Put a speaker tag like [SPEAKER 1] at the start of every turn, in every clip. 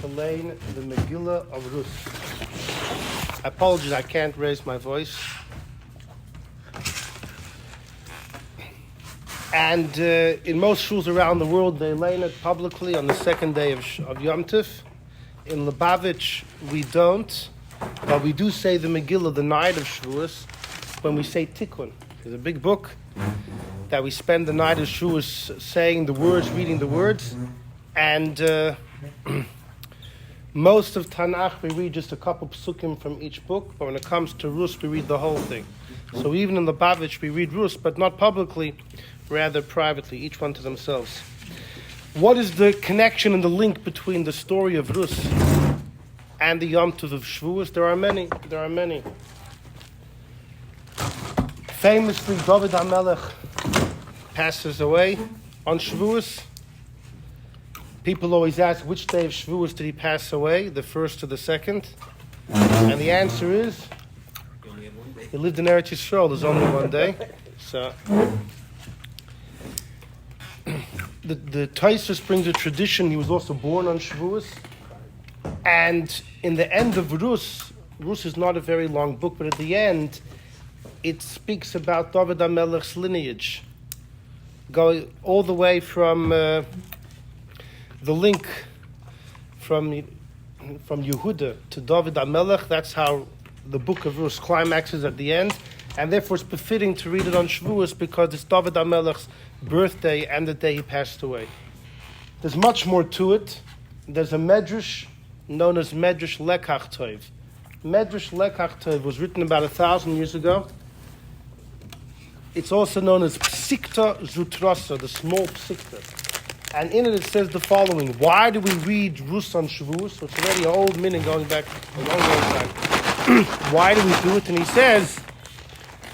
[SPEAKER 1] to learn the Megillah of Rus. I apologize, I can't raise my voice. And in most shuls around the world, they learn it publicly on the second day of Yom Tov. In Lubavitch, we don't, but we do say the Megillah the night of Shavuos when we say Tikkun. There's a big book that we spend the night of Shavuos saying the words, reading the words, and most of Tanakh we read just a couple psukim from each book, but when it comes to Rus, we read the whole thing. So even in Lubavitch, we read Rus, but not publicly, rather privately, each one to themselves. What is the connection and the link between the story of Rus and the Yom Tov of Shavuos? There are many. Famously, David HaMelech passes away on Shavuos. People always ask, which day of Shavuos did he pass away, the first or the second? And the answer is, he lived in Eretz Yisrael, there's only one day. So, the Tosfos brings a tradition, he was also born on Shavuos. And in the end of Rus is not a very long book, but at the end, it speaks about David HaMelech's lineage, going all the way from the link from Yehuda to David HaMelech. That's how the book of Rus climaxes at the end, and therefore it's befitting to read it on Shavuos because it's David HaMelech's birthday and the day he passed away. There's much more to it. There's a medrash known as Medrash Lekach Tov. Medrash Lekach Tov was written about 1,000 years ago. It's also known as Psikta Zutrasa, the small Psikta. And in it says the following: why do we read Rus on Shavuos? So it's already an old minute going back a long time. Why do we do it? And he says,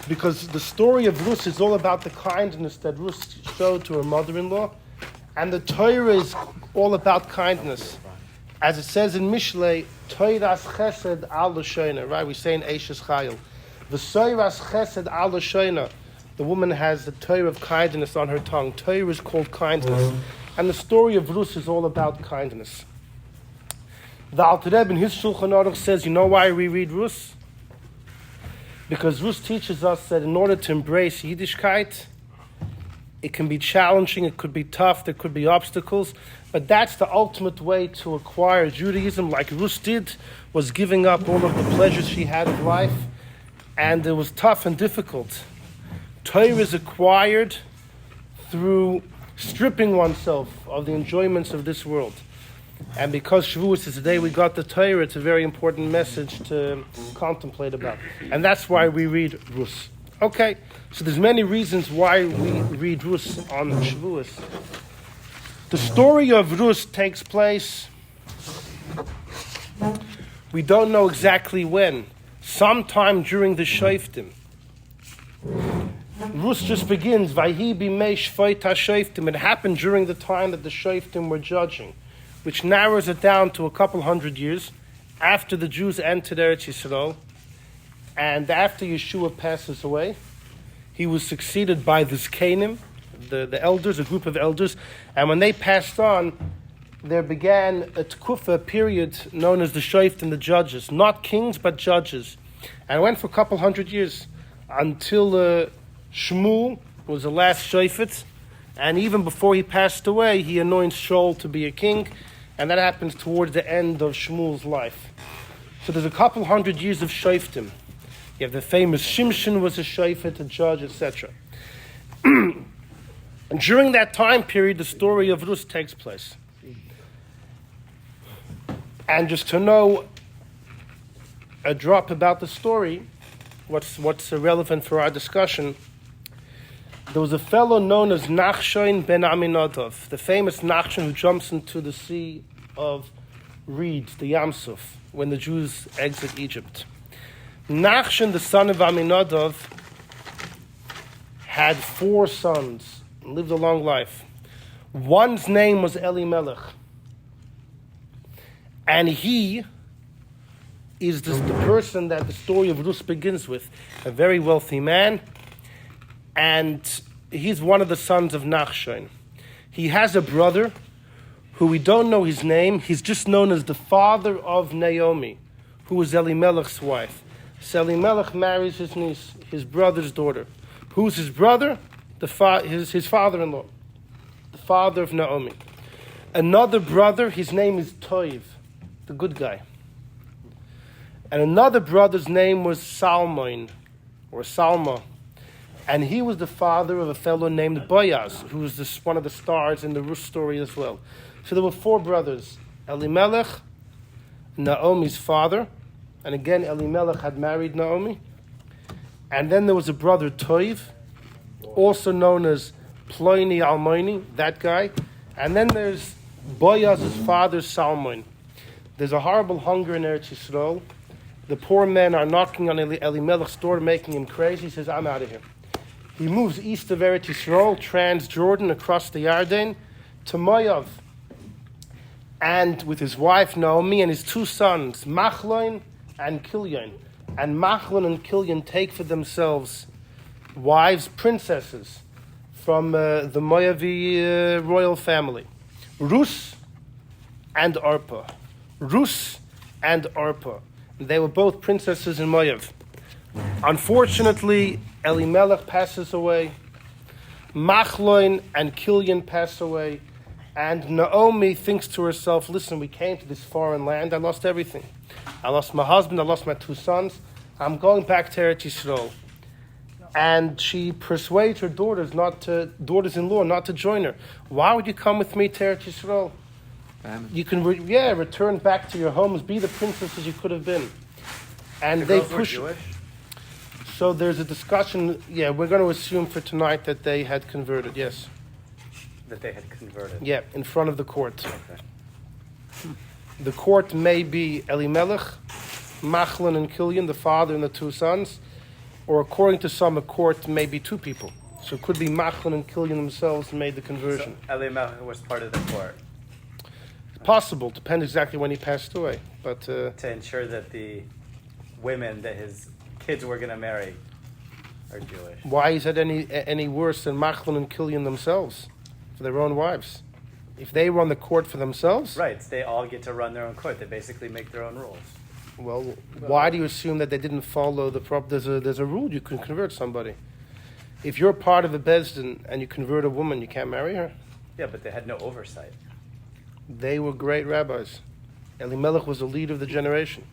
[SPEAKER 1] because the story of Rus is all about the kindness that Rus showed to her mother-in-law, and the Torah is all about kindness. As it says in Mishlei, Toiras Chesed al L'Shoina, right? We say in Eishes Chayil, V'Soiras Chesed al L'Shoina. The woman has the Torah of kindness on her tongue. Torah is called kindness. And the story of Rus is all about kindness. The Alter Rebbe in his Shulchan Aruch says, you know why we read Rus? Because Rus teaches us that in order to embrace Yiddishkeit, it can be challenging, it could be tough, there could be obstacles, but that's the ultimate way to acquire Judaism, like Rus did, was giving up all of the pleasures she had of life, and it was tough and difficult. Torah is acquired through stripping oneself of the enjoyments of this world. And because Shavuos is the day we got the Torah, it's a very important message to contemplate about. And that's why we read Rus. Okay, so there's many reasons why we read Rus on Shavuos. The story of Rus takes place, we don't know exactly when, sometime during the Shoftim. Rus just begins, Vayhi bimei shvot ha-shoftim. It happened during the time that the Shoftim were judging, which narrows it down to a couple hundred years after the Jews entered Eretz Yisrael, and after Yeshua passes away. He was succeeded by the Zkanim, the elders, a group of elders, and when they passed on, there began a tkufa period known as the Shoftim, the judges, not kings but judges, and it went for a couple hundred years until Shmuel was the last shofet, and even before he passed away, he anoints Shaul to be a king, and that happens towards the end of Shmuel's life. So there's a couple hundred years of shoftim. You have the famous Shimshon was a shofet, a judge, etc. And during that time period, the story of Rus takes place. And just to know a drop about the story, what's relevant for our discussion, there was a fellow known as Nachshon ben Aminadov, the famous Nachshon who jumps into the sea of reeds, the Yam Suf, when the Jews exit Egypt. Nachshon, the son of Aminadov, had 4 sons and lived a long life. One's name was Elimelech, and he is the person that the story of Rus begins with, a very wealthy man, and he's one of the sons of Nachshon. He has a brother who we don't know his name. He's just known as the father of Naomi, who was Elimelech's wife. So Elimelech marries his niece, his brother's daughter. Who's his brother? His father-in-law, the father of Naomi. Another brother, his name is Toiv, the good guy. And another brother's name was Salmon, or Salma. And he was the father of a fellow named Boaz, who was one of the stars in the Ruth story as well. So there were 4 brothers, Elimelech, Naomi's father, and again Elimelech had married Naomi. And then there was a brother Toiv, also known as Ploini Almoini, that guy. And then there's Boaz's father Salmon. There's a horrible hunger in Eretz Yisrael. The poor men are knocking on Elimelech's door, making him crazy. He says, I'm out of here. He moves east of Eretz Yisrael, Trans-Jordan, across the Yarden, to Moav. And with his wife Naomi and his 2 sons, Machlon and Kilyon. And Machlon and Kilyon take for themselves wives, princesses, from the Moavi royal family. Rus and Arpa. Rus and Arpa. They were both princesses in Moav. Unfortunately, Elimelech passes away. Machlon and Kilyon pass away. And Naomi thinks to herself, listen, we came to this foreign land. I lost everything. I lost my husband. I lost my 2 sons. I'm going back to Eretz Yisrael. And she persuades her daughters-in-law not to join her. Why would you come with me to Eretz Yisrael? You can, return back to your homes, be the princesses you could have been. And they push. Jewish? So there's a discussion. Yeah, we're going to assume for tonight that they had converted. Yes.
[SPEAKER 2] That they had converted.
[SPEAKER 1] Yeah, in front of the court.
[SPEAKER 2] Okay.
[SPEAKER 1] The court may be Elimelech, Machlon and Kilyon, the father and the 2 sons, or according to some, a court may be 2 people. So it could be Machlon and Kilyon themselves who made the conversion.
[SPEAKER 2] So Elimelech was part of the court.
[SPEAKER 1] Possible, depends exactly when he passed away. But
[SPEAKER 2] to ensure that the women that his kids were going to marry are Jewish.
[SPEAKER 1] Why is that any worse than Machlon and Kilyon themselves, for their own wives? If they run the court for themselves?
[SPEAKER 2] Right, they all get to run their own court. They basically make their own rules.
[SPEAKER 1] Well, why do you assume that they didn't follow the there's a rule, you can convert somebody. If you're part of a Bezdin and you convert a woman, you can't marry her.
[SPEAKER 2] Yeah, but they had no oversight.
[SPEAKER 1] They were great rabbis. Elimelech was the leader of the generation.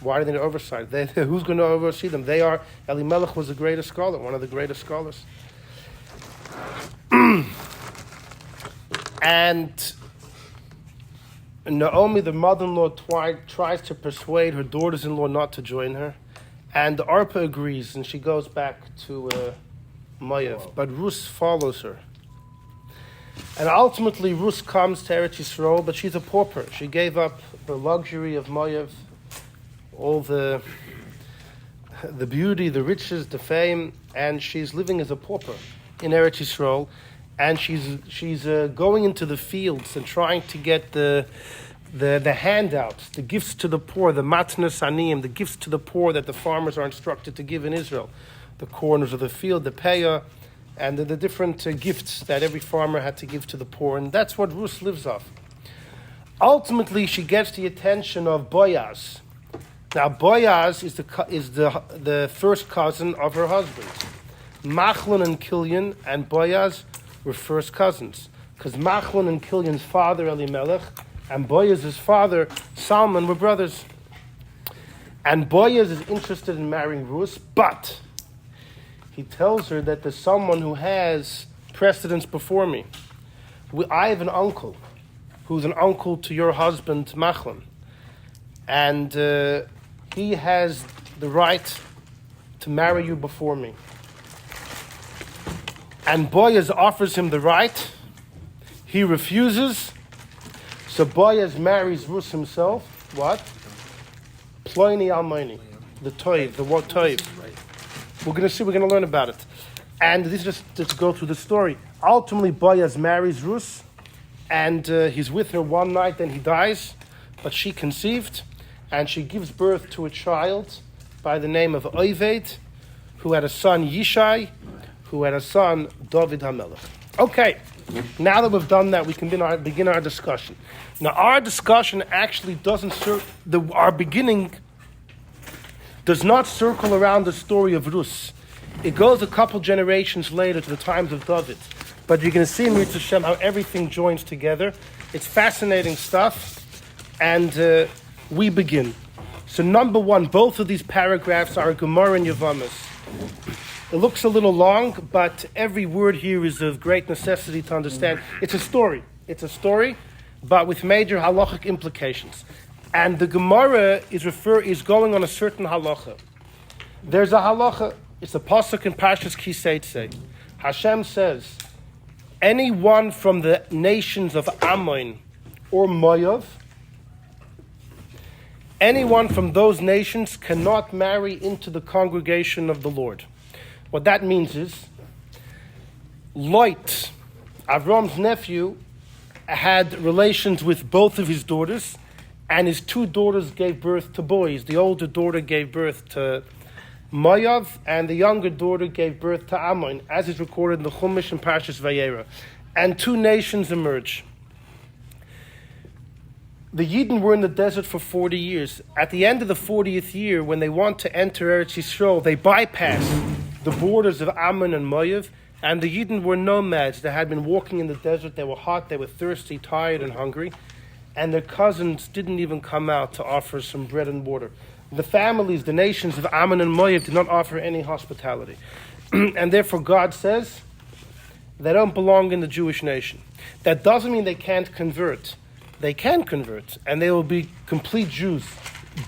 [SPEAKER 1] Why do they need oversight? Who's going to oversee them? They are. Elimelech was the greatest scholar, one of the greatest scholars. And Naomi, the mother-in-law, tries to persuade her daughters-in-law not to join her. And Arpa agrees, and she goes back to Moav. But Rus follows her. And ultimately, Rus comes to Eretz Yisrael, but she's a pauper. She gave up the luxury of Moav, all the beauty, the riches, the fame, and she's living as a pauper in Eretz Yisrael. And she's going into the fields and trying to get the handouts, the gifts to the poor, the matnas aniyim, the gifts to the poor that the farmers are instructed to give in Israel, the corners of the field, the payah, and the different gifts that every farmer had to give to the poor, and that's what Rus lives off. Ultimately, she gets the attention of Boaz. Now, Boaz is the first cousin of her husband. Machlon and Kilyon and Boaz were first cousins, because Machlon and Kilyon's father Elimelech and Boaz's father Salmon were brothers. And Boaz is interested in marrying Rus, but he tells her that there's someone who has precedence before me. I have an uncle who's an uncle to your husband Machlon, and he has the right to marry you before me. And Boaz offers him the right. He refuses. So Boaz marries Rus himself. What? Ploini Almoini. The Toiv. The what Toiv. We're going to learn about it. And this is just to go through the story. Ultimately, Boaz marries Rus. And he's with her one night, then he dies. But she conceived. And she gives birth to a child by the name of Oved, who had a son Yishai, who had a son David HaMelech. Okay, Now that we've done that, we can begin our discussion. Now, our discussion actually doesn't our beginning does not circle around the story of Rus. It goes a couple generations later to the times of David. But you're going to see in Mitzvah Shem how everything joins together. It's fascinating stuff. And we begin. So number one, both of these paragraphs are Gemara and Yevamos. It looks a little long, but every word here is of great necessity to understand. It's a story. It's a story, but with major halachic implications. And the Gemara is going on a certain halacha. There's a halacha. It's a pasuk in Parshas Kiseitse. Hashem says, anyone from the nations of Ammon or Moav, anyone from those nations cannot marry into the congregation of the Lord. What that means is, Lot, Avram's nephew, had relations with both of his daughters, and his two daughters gave birth to boys. The older daughter gave birth to Moav, and the younger daughter gave birth to Ammon, as is recorded in the Chumash and Parshas Vayera. And two nations emerge. The Yidden were in the desert for 40 years. At the end of the 40th year, when they want to enter Eretz Yisrael, they bypass the borders of Ammon and Moav, and the Yidden were nomads. They had been walking in the desert. They were hot, they were thirsty, tired, and hungry, and their cousins didn't even come out to offer some bread and water. The families, the nations of Ammon and Moav did not offer any hospitality. And therefore God says, they don't belong in the Jewish nation. That doesn't mean they can't convert. They can convert, and they will be complete Jews,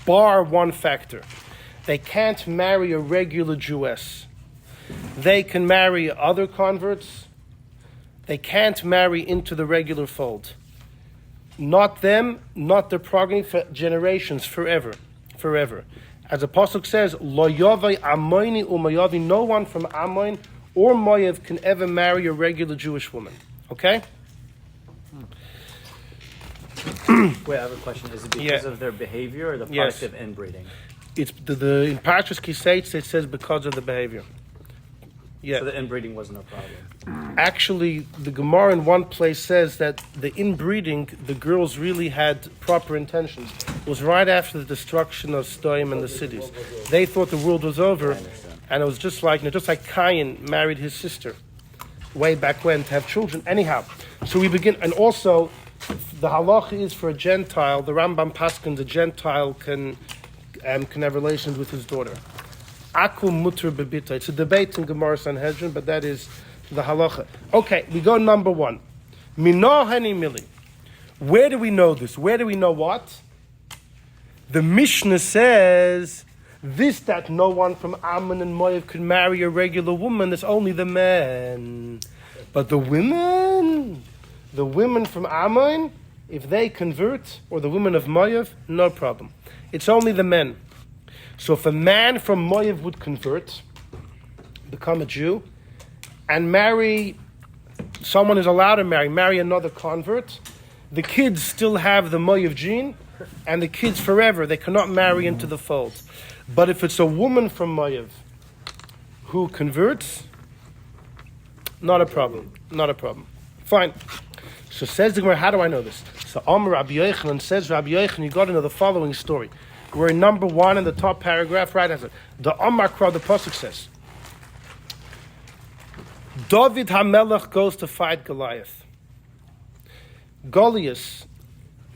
[SPEAKER 1] bar one factor. They can't marry a regular Jewess. They can marry other converts. They can't marry into the regular fold. Not them, not their progeny, for generations, forever. Forever. As the Pasuk says, Lo yavai Ammoni u'Moavi, no one from Ammon or Moav can ever marry a regular Jewish woman. Okay?
[SPEAKER 2] Wait, I have a question. Is it because of their behavior or the product of inbreeding?
[SPEAKER 1] It's in Parshas Kiseitz it says because of the behavior. Yeah.
[SPEAKER 2] So the inbreeding wasn't a problem.
[SPEAKER 1] Actually, the Gemara in one place says that the inbreeding, the girls really had proper intentions. It was right after the destruction of Stoim and the cities. They thought the world was over, and it was just like Cain married his sister way back when to have children. Anyhow, so we begin, and also the halacha is for a Gentile. The Rambam Paskin, the Gentile can have relations with his daughter. Akum mutter bebita. It's a debate in Gemara Sanhedrin, but that is the halacha. Okay, we go number one. Mino hani mili. Where do we know this? Where do we know what? The Mishnah says this, that no one from Ammon and Moav could marry a regular woman. It's only the men. But the women from Ammon, if they convert, or the women of Moav, no problem. It's only the men. So if a man from Moav would convert, become a Jew, and someone is allowed to marry another convert, the kids still have the Moav gene, and the kids forever, they cannot marry into the fold. But if it's a woman from Moav who converts, not a problem. Not a problem. Fine. So says the Gemara, how do I know this? So Amar Rabbi Yochanan, says Rabbi Yochanan, you got to know the following story. We're in number one in the top paragraph, right? As the Amar Kra, the pasuk says, David HaMelech goes to fight Goliath. Goliath,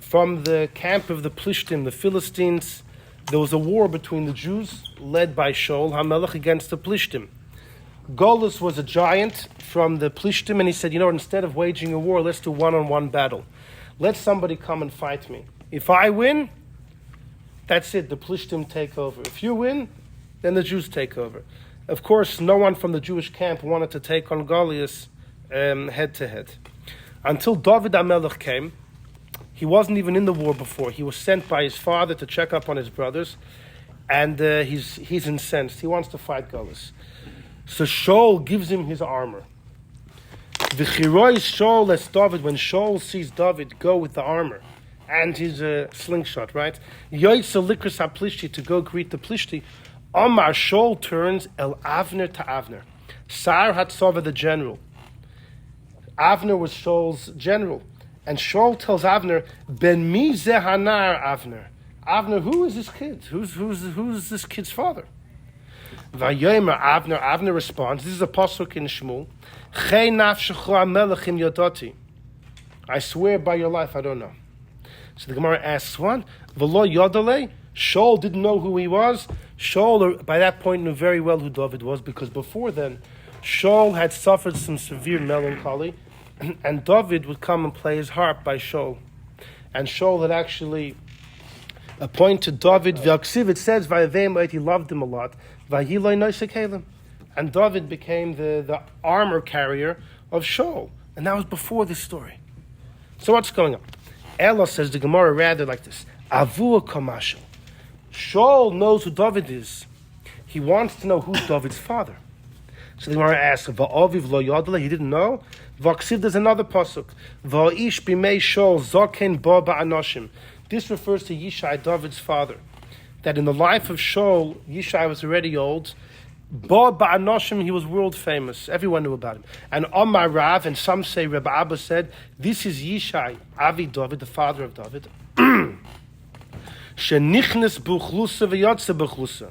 [SPEAKER 1] from the camp of the Plishtim, the Philistines, there was a war between the Jews, led by Shaul HaMelech, against the Plishtim. Goliath was a giant from the Plishtim, and he said, instead of waging a war, let's do one-on-one battle. Let somebody come and fight me. If I win, that's it, the Plishtim take over. If you win, then the Jews take over. Of course, no one from the Jewish camp wanted to take on Goliath head-to-head. Until David HaMelech came, he wasn't even in the war before. He was sent by his father to check up on his brothers, and he's incensed. He wants to fight Goliath. So Shaul gives him his armor. V'chiroi Shaul as David, when Shaul sees David go with the armor and his slingshot, right? Yoitza likras haplishti, to go greet the Plishti. Amar, Shaul turns El Avner to Avner. Sar Hatzava, the general. Avner was Shaul's general. And Shaul tells Avner, Ben mi zehanar Avner. Avner, who is this kid? Who's this kid's father? Vayomer Avner responds, this is a pasuk in Shmuel, Chei nafshecho hamelech im yodati. I swear by your life, I don't know. So the Gemara asks, what? V'lo yodale? Shaul didn't know who he was. Shaul, by that point, knew very well who David was, because before then, Shaul had suffered some severe melancholy, and David would come and play his harp by Shaul. And Shaul had actually appointed David, V'aksiv, it says, V'ayavim, he loved him a lot, V'ayiloi noisek. And David became the armor carrier of Shaul. And that was before this story. So what's going on? Ella says the Gemara rather like this. Avua kamashu. Shaul knows who David is. He wants to know who's David's father. So the Gemara asks, Va'aviv lo yadle, he didn't know. V'aksiv, there's another pasuk. Va'ish b'mei Shaul zoken ba ba'anoshim. This refers to Yishai, David's father. That in the life of Shaul, Yishai was already old. Ba ba'anoshim, he was world famous. Everyone knew about him. And Omar Rav, and some say Rabbi Abba said, this is Yishai, Avi David, the father of David. Shenichnes buchlusa v'yotze buchlusa.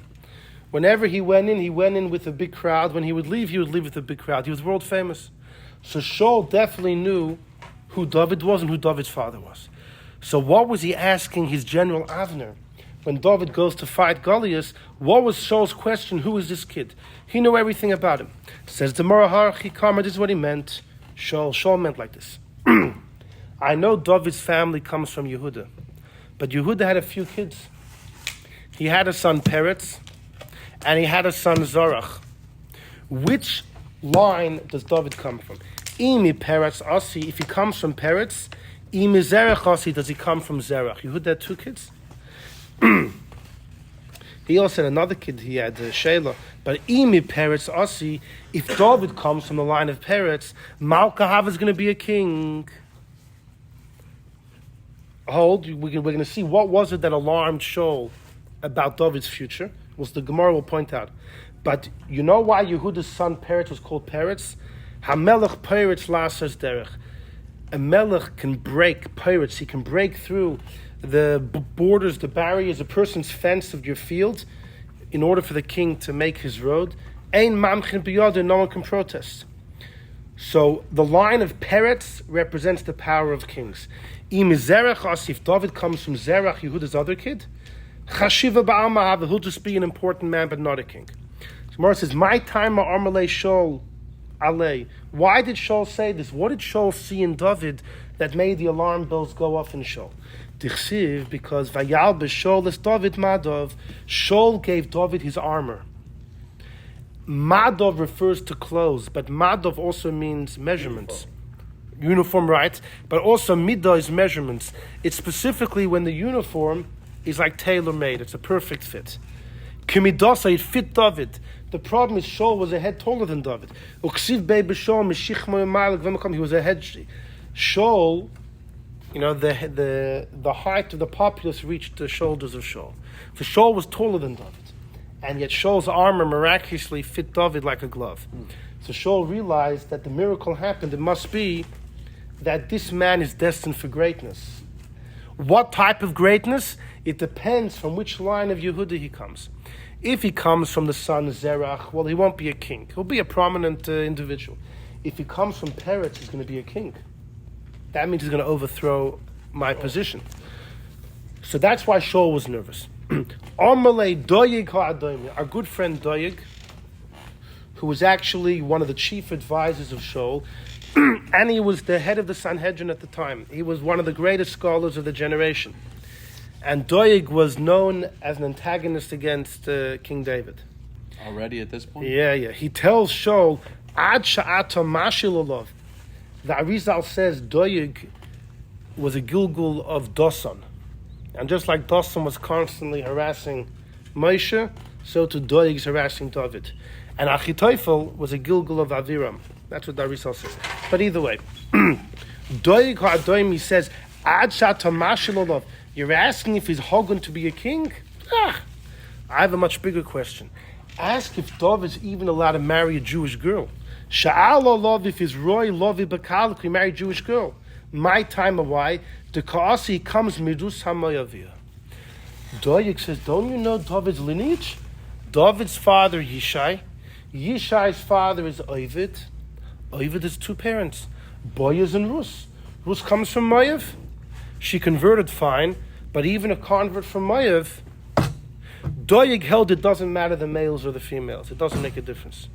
[SPEAKER 1] Whenever he went in with a big crowd. When he would leave with a big crowd. He was world famous. So Shaul definitely knew who David was and who David's father was. So what was he asking his general Avner? When David goes to fight Goliath, what was Shaul's question? Who is this kid? He knew everything about him. Says the Morahar Chikama, this is what he meant. Shaul meant like this. I know David's family comes from Yehuda, but Yehuda had a few kids. He had a son Peretz, and he had a son Zorach. Which line does David come from? Imi Peretz Asi, if he comes from Peretz, Imi Zerach Asi, does he come from Zerach? Yehuda had two kids. He also had another kid, he had Shelah. But Imi Peretz Asi, if David comes from the line of Peretz, Malkahav is going to be a king. Hold, we're going to see what was it that alarmed Shaul about David's future. Well, the Gemara will point out. But you know why Yehuda's son Peretz was called Peretz? Hamelech Peretz lasers derech. A melech can break Peretz, he can break through the borders, the barriers, a person's fence of your field, in order for the king to make his road. Ein mamchin b'yada, no one can protest. So the line of Peretz represents the power of kings. Im Zerach Asif, David comes from Zerach, Yehuda's other kid. Chashiva ba'alma, he'll just be an important man, but not a king. So Gemara says, "My time Armalei Shaul alei." Why did Shaul say this? What did Shaul see in David that made the alarm bells go off in Shaul? Dichsiv, because Vayal b'Shaul es David Madov, Shaul gave David his armor. Madov refers to clothes, but Madov also means measurements. Uniform, right? But also Midah is measurements. It's specifically when the uniform is like tailor-made. It's a perfect fit. Kimidasa, it fit David. The problem is Shaul was a head taller than David. Uksiv bei b'Shaul mishich mo'emaylik v'makom. He was a head. Shaul, you know, the height of the populace reached the shoulders of Shaul. For Shaul was taller than David. And yet Shaul's armor miraculously fit David like a glove. So Shaul realized that the miracle happened. It must be that this man is destined for greatness. What type of greatness? It depends from which line of Yehuda he comes. If he comes from the son Zerach, well, he won't be a king. He'll be a prominent individual. If he comes from Peretz, he's going to be a king. That means he's going to overthrow my position. So that's why Shaul was nervous. Amalei Doyeg ha'adomi, our good friend Doyeg, who was actually one of the chief advisors of Shaul, and he was the head of the Sanhedrin at the time. He was one of the greatest scholars of the generation. And Doyeg was known as an antagonist against King David.
[SPEAKER 3] Already at this point?
[SPEAKER 1] Yeah. He tells Shaul, Ad sha'ato mashil olav. The Arizal says Doyeg was a Gilgul of Dosan. And just like Dosan was constantly harassing Moshe, so too Doyeg's harassing David. And Achitophel was a Gilgul of Aviram. That's what the Arizal says. But either way, Doyeg ha'adomi says, Ad sha'ato mashil olav. You're asking if he's Hogan to be a king? I have a much bigger question. Ask if David's even allowed to marry a Jewish girl. Sha'ala love if is Roy Lovi Bakal, he married Jewish girl. My time of why? The Kaasi comes Midus Hamayavia. Doyik says, don't you know David's lineage? David's father, Yishai. Yishai's father is Ovid. Ovid is two parents, Boaz and Rus. Rus comes from Mayav. She converted fine, but even a convert from Mayav, Doyig held it doesn't matter the males or the females. It doesn't make a difference.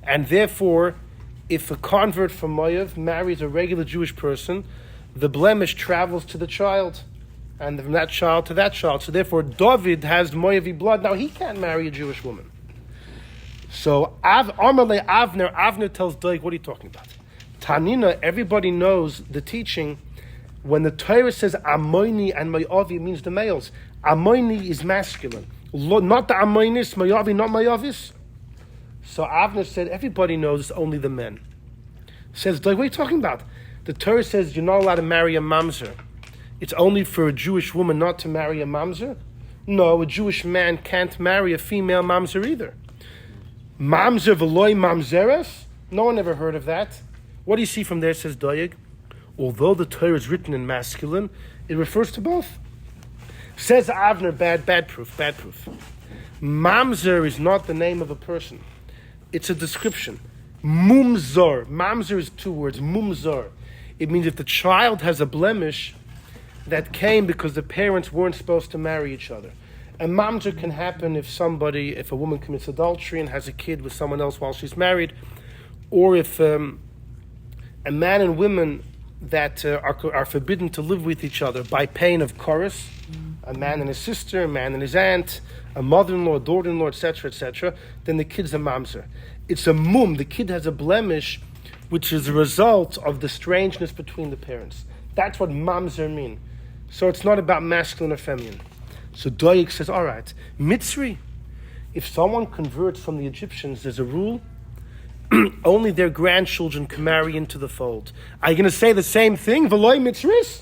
[SPEAKER 1] And therefore, if a convert from Mayav marries a regular Jewish person, the blemish travels to the child, and from that child to that child. So therefore, David has Mayavi blood. Now he can't marry a Jewish woman. So Amalei Avner tells Doig, what are you talking about? Tanina, everybody knows the teaching. When the Torah says Amoini and Mayavi, it means the males. Amoini is masculine. Not the Amoinis, Mayavi, not Mayavis. So Avner said, everybody knows it's only the men. Says, Doig, what are you talking about? The Torah says you're not allowed to marry a mamzer. It's only for a Jewish woman not to marry a mamzer? No, a Jewish man can't marry a female mamzer either. Mamzer v'loy mamzeres? No one ever heard of that. What do you see from there, says Doyeg? Although the Torah is written in masculine, it refers to both. Says Avner, bad proof. Mamzer is not the name of a person. It's a description. Mumzor. Mamzer is two words. Mumzor. It means if the child has a blemish that came because the parents weren't supposed to marry each other. And mamzer can happen if a woman commits adultery and has a kid with someone else while she's married, or if a man and women that are forbidden to live with each other by pain of chorus, a man and his sister, a man and his aunt, a mother-in-law, daughter-in-law, etc., then the kid's a mamzer. It's a mum. The kid has a blemish, which is a result of the strangeness between the parents. That's what mamzer mean. So it's not about masculine or feminine. So Doyik says, all right, Mitzri, if someone converts from the Egyptians, there's a rule, only their grandchildren can marry into the fold. Are you going to say the same thing? Veloy Mitzris?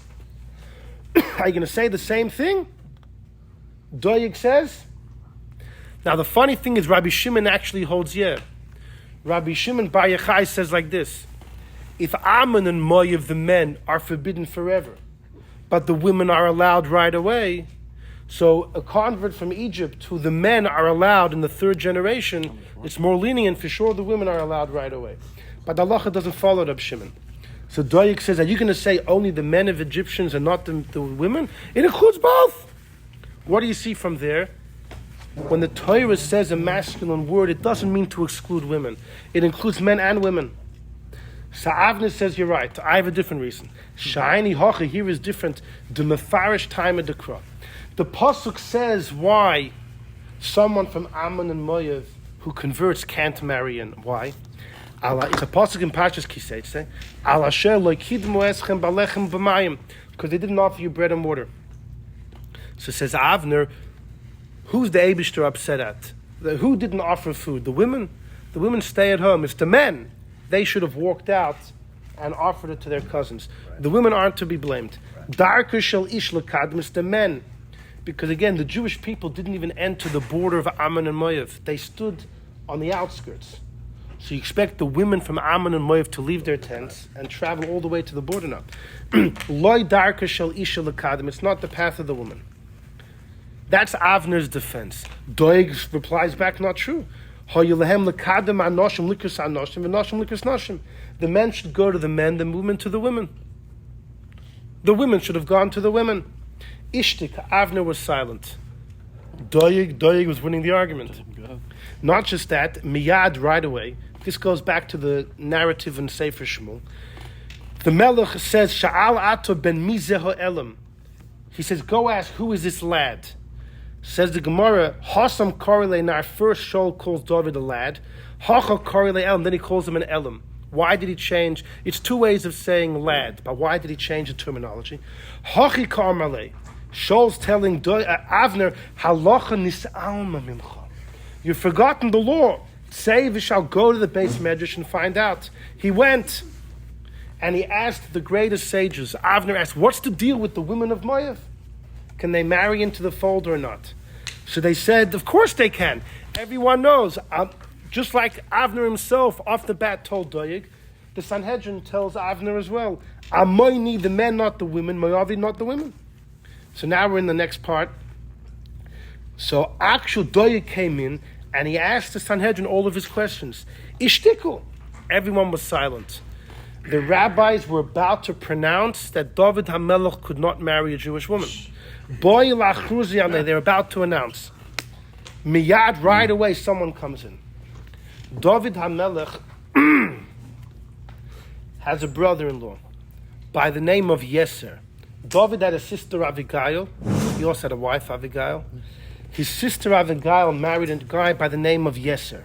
[SPEAKER 1] Are you going to say the same thing? Doyik says. Now the funny thing is Rabbi Shimon actually holds Rabbi Shimon Bar Yochai says like this: if Ammon and Moav, the men, are forbidden forever, but the women are allowed right away, so a convert from Egypt who the men are allowed in the third generation, it's more lenient. For sure the women are allowed right away. But the halacha doesn't follow Rab Shimon. So Doyik says, are you going to say only the men of Egyptians and not the women? It includes both. What do you see from there? When the Torah says a masculine word, it doesn't mean to exclude women. It includes men and women. So Avner says, you're right. I have a different reason. Sha'ini hocha here is different. The mefarish time of the crop. The pasuk says why someone from Ammon and Moav who converts can't marry in. Why? It's a pasuk in Parshas Kisei. Al asher lo kidmu eschem balechem b'mayim, because they didn't offer you bread and water. So says Avner, who's the Eibishter upset at? Who didn't offer food? The women. The women stay at home. It's the men. They should have walked out and offered it to their cousins. Right. The women aren't to be blamed. Darker shall ish lekadm, it's the men. Because again, the Jewish people didn't even enter the border of Ammon and Moav. They stood on the outskirts. So you expect the women from Ammon and Moav to leave their tents and travel all the way to the border now. Loi darker shall isha lekadm, it's not the path of the woman. That's Avner's defense. Doeg replies back, not true. The men should go to the men, the women to the women. The women should have gone to the women. Ishtik, Avner was silent. Doeg was winning the argument. Not just that, miyad right away. This goes back to the narrative in Sefer Shmuel. The Melech says, Sha'al ato ben mizeho elam. He says, go ask, who is this lad? Says the Gemara, Hasam Korele, in our first Shaul calls David a lad. Hacha Korele Elam, then he calls him an Elam. Why did he change? It's two ways of saying lad, but why did he change the terminology? Hachi Karmale. Shaul's telling Avner, Halacha nis'alma mimcha. You've forgotten the law. Say we shall go to the base medrash and find out. He went and he asked the greatest sages. Avner asked, what's the deal with the women of Moav? Can they marry into the fold or not? So they said, of course they can. Everyone knows. Just like Avner himself off the bat told Doeg, the Sanhedrin tells Avner as well, Amoini, the men, not the women, Moavi, not the women. So now we're in the next part. So actual Doeg came in and he asked the Sanhedrin all of his questions. Ishtiku. Everyone was silent. The rabbis were about to pronounce that David HaMelech could not marry a Jewish woman. Boy lachruzi, they're about to announce. Miyad, right away, someone comes in. David HaMelech has a brother-in-law by the name of Yeser. David had a sister Avigail. He also had a wife Avigail. His sister Avigail married a guy by the name of Yeser.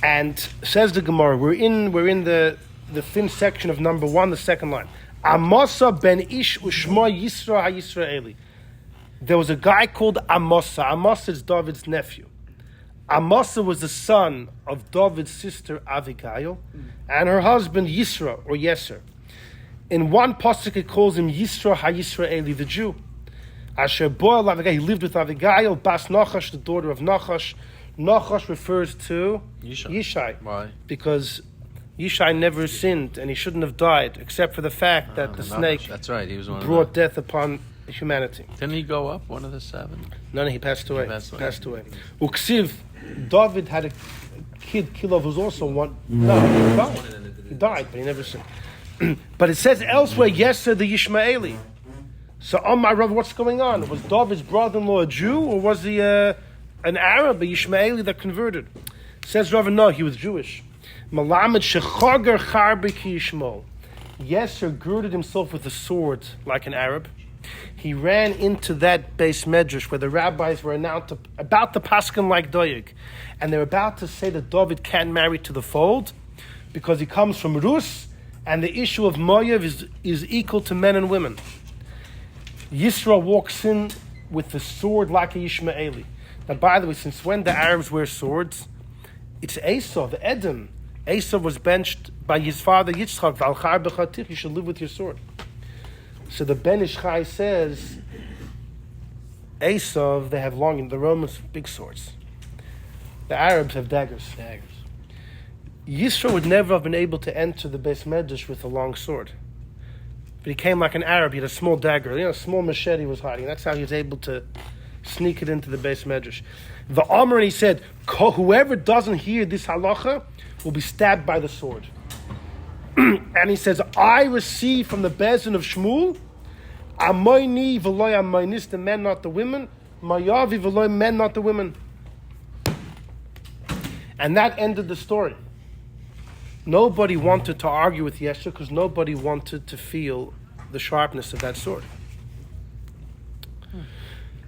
[SPEAKER 1] And says the Gemara, we're in the thin section of number 1, the second line. Amasa ben Ish ushma Yisra ha-Yisraeli. There was a guy called Amasa. Amasa is David's nephew. Amasa was the son of David's sister Avigail and her husband Yisra or Yeser. In one pasuk it calls him Yisra ha-Yisraeli, the Jew. Asher boel Avigail, he lived with Avigail, Bas Nachash, the daughter of Nachash. Nachash refers to Yishai.
[SPEAKER 3] Why?
[SPEAKER 1] Because Yishai never sinned and he shouldn't have died, except for the fact that the snake
[SPEAKER 3] That's right. He was one
[SPEAKER 1] brought
[SPEAKER 3] of the...
[SPEAKER 1] death upon humanity.
[SPEAKER 3] Didn't he go up, one of the 7?
[SPEAKER 1] No, he passed away.
[SPEAKER 3] He passed away.
[SPEAKER 1] Uksiv, David had a kid, Kilov, who's also one. No, he died. He died, but he never sinned. But it says elsewhere, Yeser the Yishmaeli. So, my Rav, what's going on? Was David's brother-in-law a Jew, or was he an Arab, a Yishmaeli that converted? Says Rav, no, he was Jewish. Malamed shechager charbe ki Yishmael. Yeser girded himself with a sword like an Arab. He ran into that base medrash where the rabbis were about to paskin like Doeg, and they're about to say that David can't marry to the fold because he comes from Rus, and the issue of Moav is equal to men and women. Yisra walks in with the sword like a Yishmaeli. Now, by the way, since when the Arabs wear swords? It's Esau, the Edom. Esau was benched by his father Yitzchak. V'alchar b'chatich, you should live with your sword. So the Ben Ish Chai says, Esau, they have the Romans have big swords. The Arabs have daggers. Yisro would never have been able to enter the Beis Medrash with a long sword. But he came like an Arab, he had a small dagger, a small machete was hiding. That's how he was able to sneak it into the Beis Medrash. The Amr, he said, whoever doesn't hear this halacha will be stabbed by the sword. And he says, I receive from the Bezin of Shmuel, Amoini v'loy amoinis, the men, not the women, Mayavi v'loy, men, not the women. And that ended the story. Nobody wanted to argue with Yeshua because nobody wanted to feel the sharpness of that sword.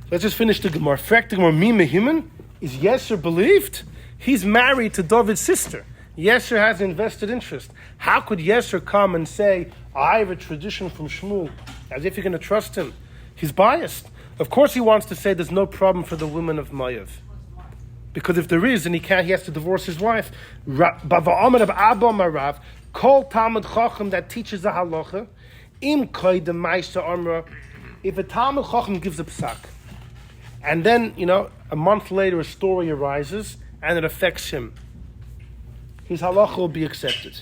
[SPEAKER 1] Let's just finish the Gemara. Frek the Gemara, mi mehimen, is Yeshua believed? He's married to David's sister. Yeshua has an invested interest. How could Yeshua come and say, I have a tradition from Shmuel, as if you're going to trust him? He's biased. Of course he wants to say there's no problem for the women of Moav. Because if there is, then he has to divorce his wife. Bava of Abba Marav, Kol Talmud Chacham that teaches the halacha, Im Koidem Ma'isa Amra, if a Talmud Chacham gives a psak, and then, a month later a story arises, and it affects him, his halacha will be accepted.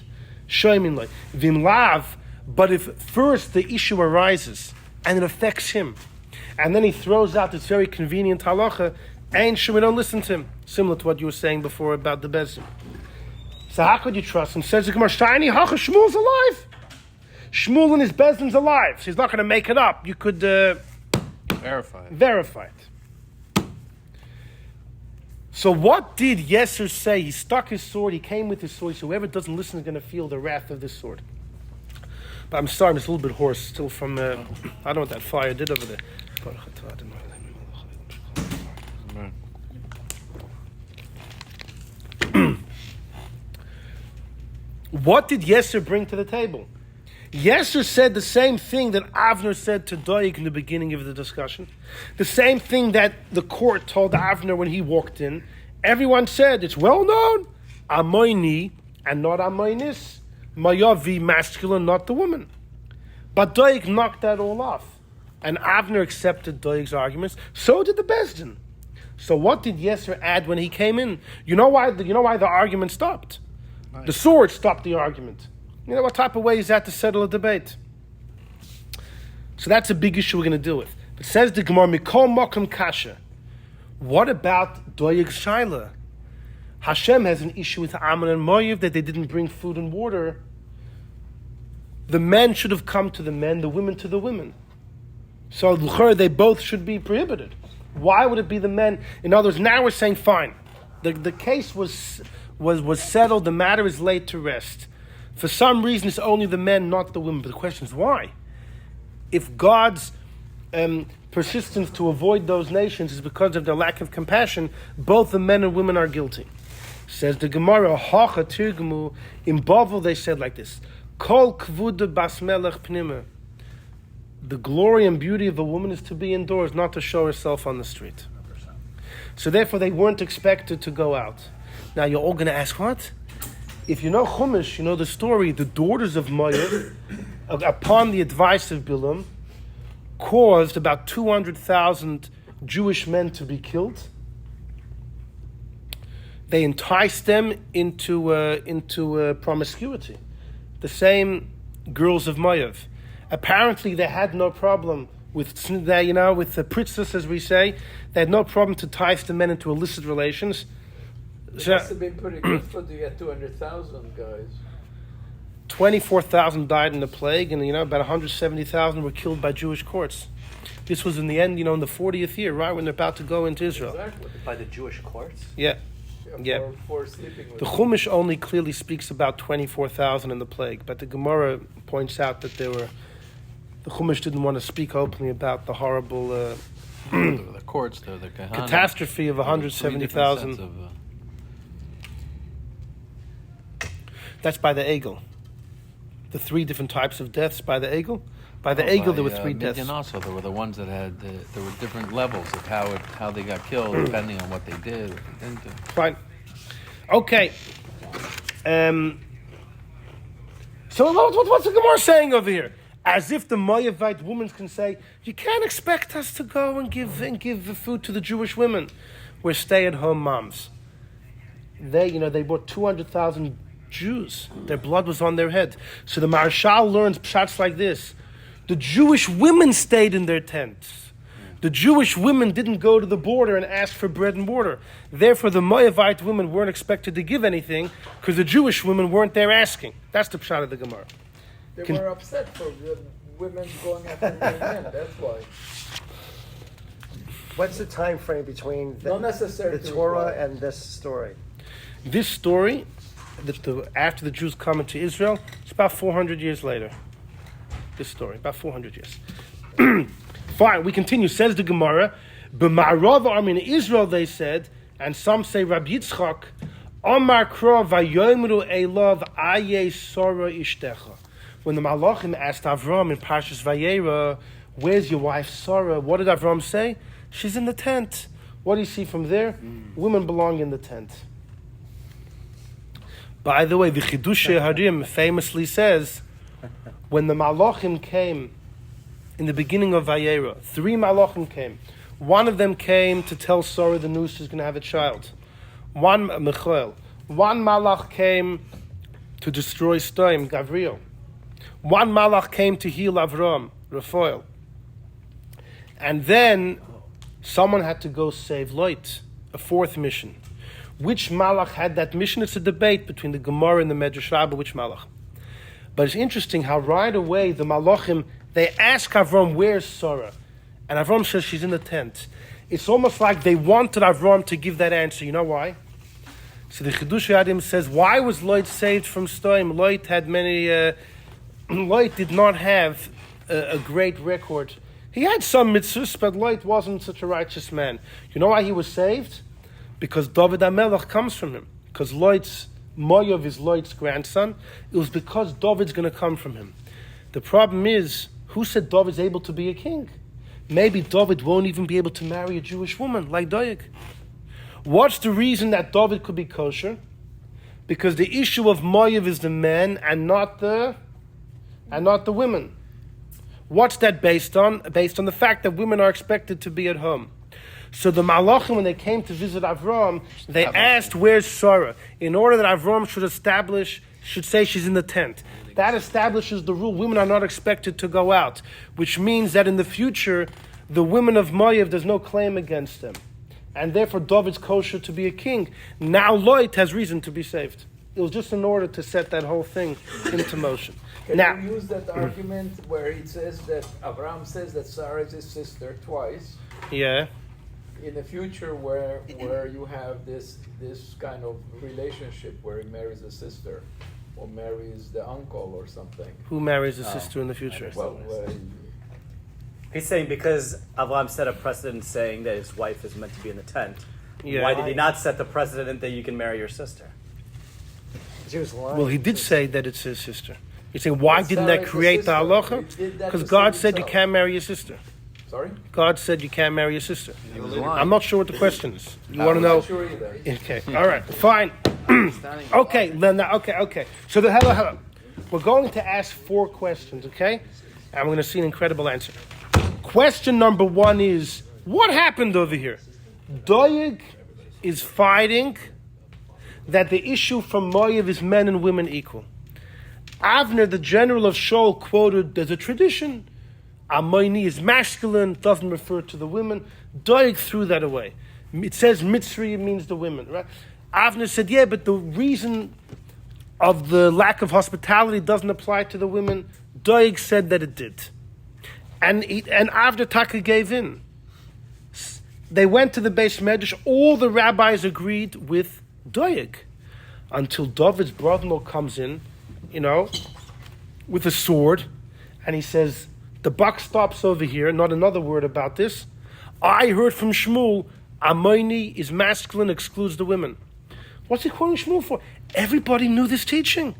[SPEAKER 1] Shoymin loy. Vim lav, but if first the issue arises, and it affects him, and then he throws out this very convenient halacha, ain't sure we don't listen to him. Similar to what you were saying before about the bezin. So how could you trust him? Says the Gemara, Shani Hacha, Shmuel's alive. Shmuel and his bezin's alive. So he's not going to make it up. You could verify it. So what did Yeser say? He stuck his sword. He came with his sword. So whoever doesn't listen is going to feel the wrath of this sword. But I'm sorry, I'm just a little bit hoarse still from I don't know what that fire did over there. What did Yeser bring to the table? Yeser said the same thing that Avner said to Doeg in the beginning of the discussion. The same thing that the court told Avner when he walked in. Everyone said, it's well known, Amoini and not Amoinis. Mayavi, masculine, not the woman. But Doeg knocked that all off. And Avner accepted Doeg's arguments. So did the Bezdin. So what did Yeser add when he came in? You know why the argument stopped? Nice. The sword stopped the argument. You know what type of way is that to settle a debate? So that's a big issue we're going to deal with. It says the Gemara, Mikol Mokum Kasha. What about Doyeg Shaila? Hashem has an issue with Ammon and Moav that they didn't bring food and water. The men should have come to the men, the women to the women. So they both should be prohibited. Why would it be the men? In other words, now we're saying fine. The case was settled, the matter is laid to rest. For some reason it's only the men, not the women. But the question is why? If God's persistence to avoid those nations is because of their lack of compassion, both the men and women are guilty. Says the Gemara, Hacha Tirgemu, in Bavel they said like this, Kol Kvuda Bas Melech Pnima. The glory and beauty of a woman is to be indoors, not to show herself on the street. 100%. So therefore they weren't expected to go out. Now you're all going to ask, what? If you know Chumash, you know the story, the daughters of Moav, upon the advice of Bilam, caused about 200,000 Jewish men to be killed. They enticed them into promiscuity. The same girls of Moav. Apparently, they had no problem with the princess, as we say. They had no problem to entice the men into illicit relations.
[SPEAKER 3] It must have been pretty good for to get 200,000 guys.
[SPEAKER 1] 24,000 died in the plague, and about 170,000 were killed by Jewish courts. This was in the end, in the 40th year, right when they're about to go into Israel.
[SPEAKER 2] Exactly. By the Jewish courts?
[SPEAKER 1] Yeah.
[SPEAKER 3] For sleeping with
[SPEAKER 1] the Chumash only clearly speaks about 24,000 in the plague, but the Gemara points out that the Chumash didn't want to speak openly about the horrible
[SPEAKER 3] the courts, the
[SPEAKER 1] catastrophe of 170,000. That's by the Egel. The three different types of deaths by the Egel. By the Egel, there were three deaths.
[SPEAKER 3] And also, there were the ones that had there were different levels of how they got killed depending on what they did or didn't do.
[SPEAKER 1] Fine. Okay. So what's the Gemara saying over here? As if the Moabite women can say, you can't expect us to go and give the food to the Jewish women. We're stay-at-home moms. They brought 200,000 Jews. Their blood was on their head. So the Marshal learns pshat like this. The Jewish women stayed in their tents. The Jewish women didn't go to the border and ask for bread and water. Therefore, the Moabite women weren't expected to give anything because the Jewish women weren't there asking. That's the pshat of the Gemara.
[SPEAKER 4] They were upset for the women going after the men. That's why.
[SPEAKER 5] What's the time frame between the Torah and this story?
[SPEAKER 1] This story, after the Jews come into Israel, it's about 400 years later. This story, about 400 years. Fine, we continue. Says the Gemara, B'ma'arav in Israel, they said, and some say Rabbi Yitzchak, Amar Kro vayomru elav aye sora ishtecha. When the Malachim asked Avram in Parshas Vayera, where's your wife Sarah? What did Avram say? She's in the tent. What do you see from there? Women belong in the tent. By the way, the Chidushei Harim famously says, when the Malachim came in the beginning of Vayera, 3 Malachim came. One of them came to tell Sarah the news she's going to have a child. One Malach came to destroy Stoim, Gavriel. One Malach came to heal Avram, Raphael. And then someone had to go save Lot, a 4th mission. Which Malach had that mission? It's a debate between the Gemara and the Medrash Rabbah, which Malach. But it's interesting how right away the Malachim, they ask Avram, where's Sarah? And Avram says she's in the tent. It's almost like they wanted Avram to give that answer. You know why? So the Chidushei Harim says, why was Lot saved from Stoim? Lot had many... Lot did not have a great record. He had some mitzvahs, but Lot wasn't such a righteous man. You know why he was saved? Because David HaMelech comes from him. Because Moav is Lot's grandson. It was because David's going to come from him. The problem is, who said David's able to be a king? Maybe David won't even be able to marry a Jewish woman like Doeg. What's the reason that David could be kosher? Because the issue of Moav is the men and not the women. What's that based on? Based on the fact that women are expected to be at home. So the Malachim, when they came to visit Avram, they asked, where's Sarah? In order that Avram should say she's in the tent. That establishes the rule, women are not expected to go out, which means that in the future, the women of Moav, there's no claim against them. And therefore, David's kosher to be a king. Now Lot has reason to be saved. It was just in order to set that whole thing into motion.
[SPEAKER 4] Can
[SPEAKER 1] Now,
[SPEAKER 4] you use that argument where it says that Abraham says that Sarah is his sister twice?
[SPEAKER 1] yeah.
[SPEAKER 4] In the future, where you have this kind of relationship where he marries a sister, or marries the uncle or something.
[SPEAKER 1] Who marries a sister in the future?
[SPEAKER 4] Well,
[SPEAKER 2] He's saying because Avram set a precedent saying that his wife is meant to be in the tent.
[SPEAKER 1] Yeah.
[SPEAKER 2] Why did he not set the precedent that you can marry your sister?
[SPEAKER 5] He was lying.
[SPEAKER 1] Well, he did say that it's his sister. He's saying, why
[SPEAKER 4] But
[SPEAKER 1] didn't
[SPEAKER 4] Sarah
[SPEAKER 1] that
[SPEAKER 4] is a
[SPEAKER 1] create the
[SPEAKER 4] sister.
[SPEAKER 1] halacha?
[SPEAKER 4] He did that
[SPEAKER 1] Because
[SPEAKER 4] to
[SPEAKER 1] God
[SPEAKER 4] save
[SPEAKER 1] said you
[SPEAKER 4] himself.
[SPEAKER 1] can't marry your sister.
[SPEAKER 4] Sorry?
[SPEAKER 1] God said you can't marry your sister.
[SPEAKER 3] He was lying.
[SPEAKER 1] I'm not sure what the question is. You want to
[SPEAKER 4] I'm
[SPEAKER 1] know?
[SPEAKER 4] not sure either.
[SPEAKER 1] Okay, all right, fine. Okay, then, okay. So hello. We're going to ask 4 questions, okay? And we're going to see an incredible answer. Question number 1 is, what happened over here? Doeg is fighting that the issue from Moav is men and women equal. Avner, the general of Shaul, quoted, there's a tradition. Amoini is masculine, doesn't refer to the women. Doeg threw that away. It says Mitzri means the women, right? Avner said, yeah, but the reason of the lack of hospitality doesn't apply to the women. Doeg said that it did. And Avner Taka gave in. They went to the Beis Medrash. All the rabbis agreed with Doeg until David's brother-in-law comes in, with a sword, and he says, the buck stops over here, not another word about this. I heard from Shmuel, Amoini is masculine, excludes the women. What's he quoting Shmuel for? Everybody knew this teaching.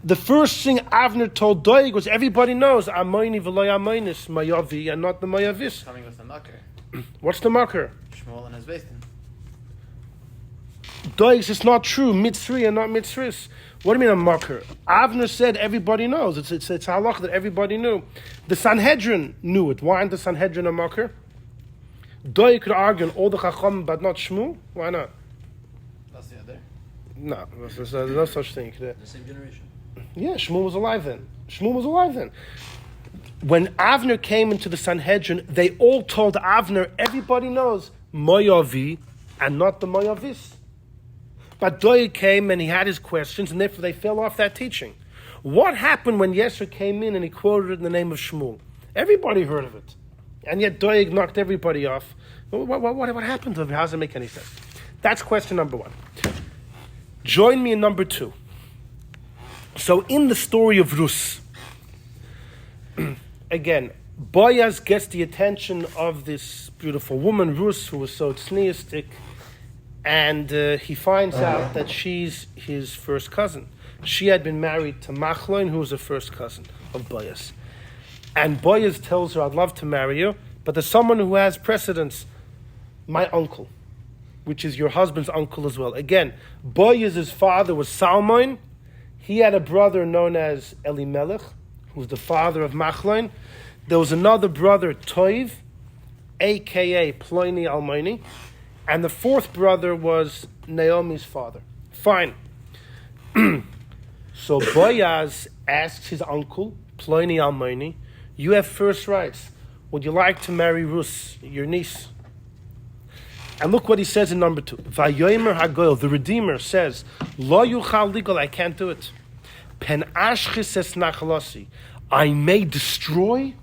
[SPEAKER 1] The first thing Avner told Doeg was, everybody knows, Amoini v'loy Amoinis, Mayavi, and not the Mayavis.
[SPEAKER 6] Coming with the mucker.
[SPEAKER 1] What's the marker?
[SPEAKER 6] Shmuel and his Beis
[SPEAKER 1] Doeg says it's not true, Mitzri and not Mitzris. What do you mean a marker? Avner said everybody knows. It's halach that everybody knew. The Sanhedrin knew it. Why isn't the Sanhedrin a marker? Doeg could argue on all the Chacham, but not Shmuel. Why not?
[SPEAKER 6] That's the other.
[SPEAKER 1] No, there's no such thing.
[SPEAKER 6] The same generation.
[SPEAKER 1] Yeah, Shmuel was alive then. When Avner came into the Sanhedrin, they all told Avner, everybody knows Moavi and not the Moavis. But Doeg came and he had his questions, and therefore they fell off that teaching. What happened when Yesher came in and he quoted it in the name of Shmuel? Everybody heard of it. And yet Doeg knocked everybody off. What happened to him? How does it make any sense? That's question number 1. Join me in number 2. So in the story of Rus, again, Boaz gets the attention of this beautiful woman, Rus, who was so tzniistic, and he finds out that she's his first cousin. She had been married to Machlon, who was a first cousin of Boaz. And Boaz tells her, I'd love to marry you, but there's someone who has precedence, my uncle, which is your husband's uncle as well. Again, Boaz's father was Salmon. He had a brother known as Elimelech, who was the father of Machlon. There was another brother, Toiv, a.k.a. Ploni Almoni. And the 4th brother was Naomi's father. Fine. So Boaz asks his uncle, Ploni Almoni, you have first rights. Would you like to marry Rus, your niece? And look what he says in number 2. Vayomer Hagoyel, the Redeemer, says, Lo yuchal ligal, I can't do it. Pen ashchis es nachalosi, I may destroy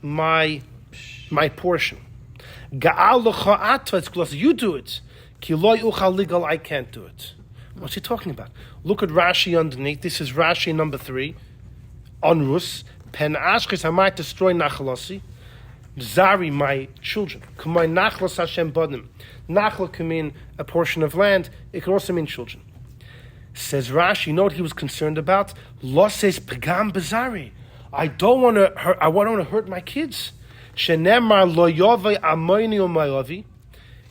[SPEAKER 1] my portion. Ga'al lecha atva, it's close, you do it. Ki lo yuchal ligal, I can't do it. What's he talking about? Look at Rashi underneath. This is Rashi number 3. On Rus, pen ashchis, I might destroy nachalosi. Zari, my children. K'may nachlos Hashem badim. Nachla can mean a portion of land. It can also mean children. Says Rashi, you know what he was concerned about? Loses pegam bezari. I don't want to hurt. I want to hurt my kids. Shenemar lo yovei amoini umayovi.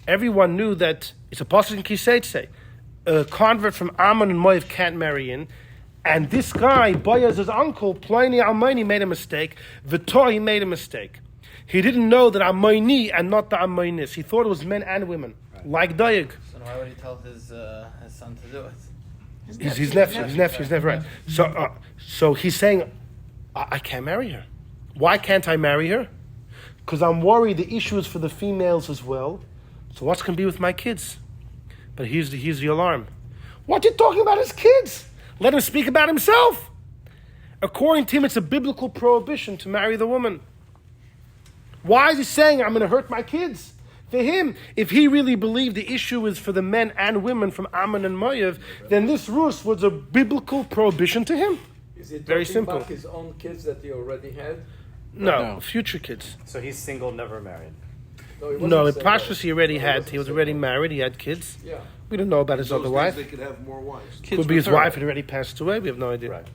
[SPEAKER 1] Everyone knew that it's a pasuk in Kiseitse. A convert from Ammon and Moav can't marry in. And this guy, Boaz's uncle, Ploni Almoni, made a mistake. Vitor, he made a mistake. He didn't know that I'm Moini and not the Amoinis. He thought it was men and women, like Dayag.
[SPEAKER 6] So why would he tell his son to do it?
[SPEAKER 1] His nephew, right? So he's saying, I can't marry her. Why can't I marry her? Because I'm worried the issue is for the females as well. So what's going to be with my kids? But here's the alarm. What are you talking about his kids? Let him speak about himself. According to him, it's a biblical prohibition to marry the woman. Why is he saying I'm going to hurt my kids? For him, if he really believed the issue is for the men and women from Ammon and Moav, then this rus was a biblical prohibition to him.
[SPEAKER 4] Is it
[SPEAKER 1] very simple?
[SPEAKER 4] About his own kids that he already had?
[SPEAKER 1] No, future kids.
[SPEAKER 2] So he's single, never married.
[SPEAKER 1] No, in Pashtus he already had. He was already married. He had kids.
[SPEAKER 4] Yeah.
[SPEAKER 1] We don't know about his other wife.
[SPEAKER 7] They could have more wives.
[SPEAKER 1] Could be his wife had already passed away. We have no idea.
[SPEAKER 2] Right.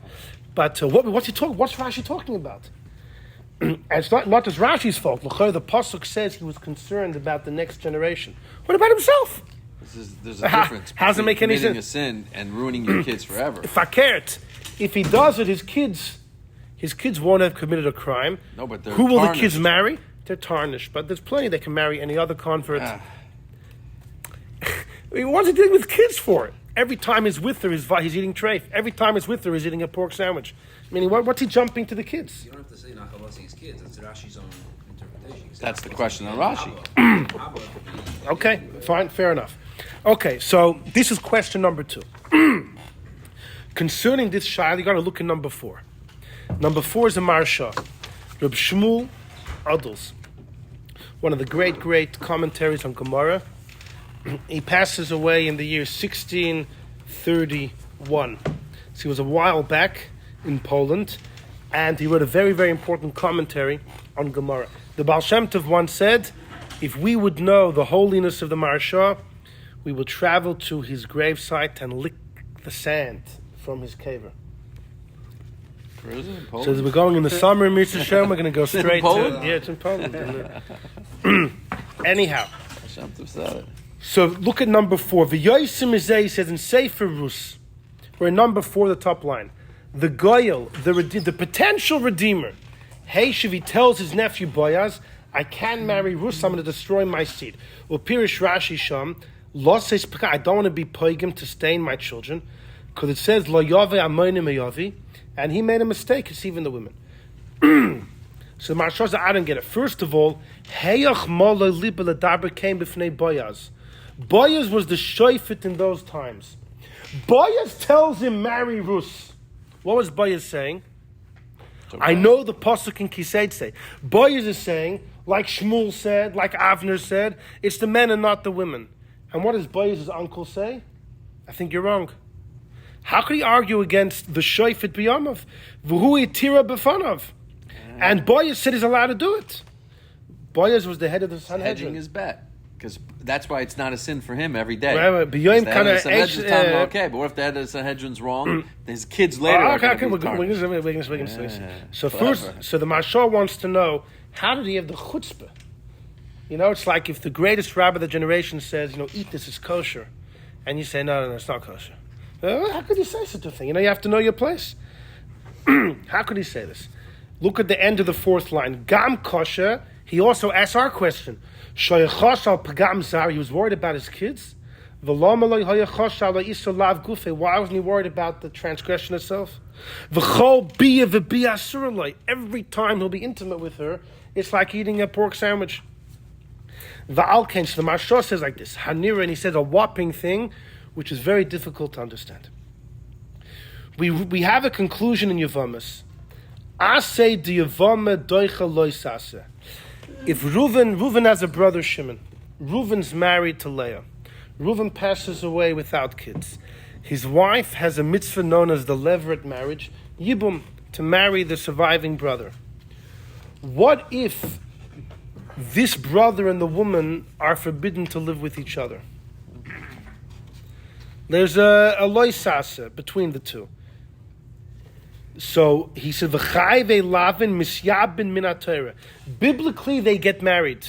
[SPEAKER 1] But what's he talking? What's Rashi talking about? And it's not just Rashi's fault. The pasuk says he was concerned about the next generation. What about himself?
[SPEAKER 3] There's a difference.
[SPEAKER 1] How's it make any
[SPEAKER 3] committing
[SPEAKER 1] sense?
[SPEAKER 3] a sin and ruining your kids forever.
[SPEAKER 1] If he does it, his kids won't have committed a crime.
[SPEAKER 3] No, but they're
[SPEAKER 1] who will
[SPEAKER 3] tarnished.
[SPEAKER 1] the kids marry? They're tarnished. But there's plenty that can marry any other convert.
[SPEAKER 3] Ah.
[SPEAKER 1] I mean, what's he dealing with kids for? Every time he's with her, he's eating treif. Every time he's with her, he's eating a pork sandwich. I mean, what's he jumping to the kids?
[SPEAKER 8] You don't have to say Nachalasi's kids. That's Rashi's own interpretation.
[SPEAKER 3] That's the question on Rashi.
[SPEAKER 1] Okay, fine, fair enough. Okay, so this is question number 2. Concerning this child, you got to look at number 4. Number 4 is a Marsha, Reb Shmuel Adels, one of the great commentaries on Gemara. He passes away in the year 1631. So he was a while back in Poland, and he wrote a very, very important commentary on Gemara. The Baal Shem Tov once said, if we would know the holiness of the Marsha, we would travel to his gravesite and lick the sand from his caver.
[SPEAKER 3] Where is it? In
[SPEAKER 1] So
[SPEAKER 3] Poland?
[SPEAKER 1] we're going in the summer in Mr. Shem, we're going to go
[SPEAKER 3] It's in
[SPEAKER 1] straight to...
[SPEAKER 3] Poland?
[SPEAKER 1] Yeah, it's in Poland. Anyhow.
[SPEAKER 3] Hashem Tov said it.
[SPEAKER 1] So look at number 4. V'yoysim izeh says in Sefer Rus, we're in number 4, the top line. The Goyel, the potential redeemer, Heishav, he tells his nephew Boaz, I can marry Rus, I'm going to destroy my seed. Well, Pirish Rashi Sham, Lo says, I don't want to be pagan to stain my children, because it says, Lo yave amoinim yavi, and he made a mistake, it's even the women. So the Maharsha says, I don't get it. First of all, Heyach Mola Liba Ladaber came b'fnei Boaz. Boaz was the shofet in those times. Boaz tells him, marry Rus. What was Boaz saying?
[SPEAKER 3] Okay.
[SPEAKER 1] I know the pasuk in Kised say. Boaz is saying, like Shmuel said, like Avner said, it's the men and not the women. And what does Boaz's uncle say? I think you're wrong. How could he argue against the shofet b'yamav? V'hu itira b'fanav. And Boaz said he's allowed to do it. Boaz was the head of the Sanhedrin.
[SPEAKER 3] Hedging his bet. Because that's why it's not a sin for him every day.
[SPEAKER 1] Right, but B'yoyim
[SPEAKER 3] The head of the
[SPEAKER 1] kinda
[SPEAKER 3] Sanhedrin's telling him, okay, but what if the head of the Sanhedrin's wrong? His kids later are going to be tarnished.
[SPEAKER 1] We're going to So
[SPEAKER 3] Forever.
[SPEAKER 1] first, so the Mashal wants to know, how did he have the chutzpah? You know, it's like if the greatest rabbi of the generation says, eat this, it's kosher. And you say, no, it's not kosher. How could you say such a thing? You have to know your place. How could he say this? Look at the end of the 4th line. Gam kosher, he also asks our question. Shoyechosh al pagam zar, he was worried about his kids. V'lo maloi hoyechosh al iso lav gufe, why wasn't he worried about the transgression itself? V'chol bia v'bia suraloi, every time he'll be intimate with her, it's like eating a pork sandwich. V'alken, so the Maharsha says like this, Hanira, and he says a whopping thing, which is very difficult to understand. We have a conclusion in Yevamis. Aseh di Yevama doicha loisase. If Reuven has a brother Shimon, Reuven's married to Leah. Reuven passes away without kids. His wife has a mitzvah known as the Levirate marriage, Yibum, to marry the surviving brother. What if this brother and the woman are forbidden to live with each other? There's a loisase between the two. So he said, "V'chayve lavin misyabin min haTorah." Biblically, they get married,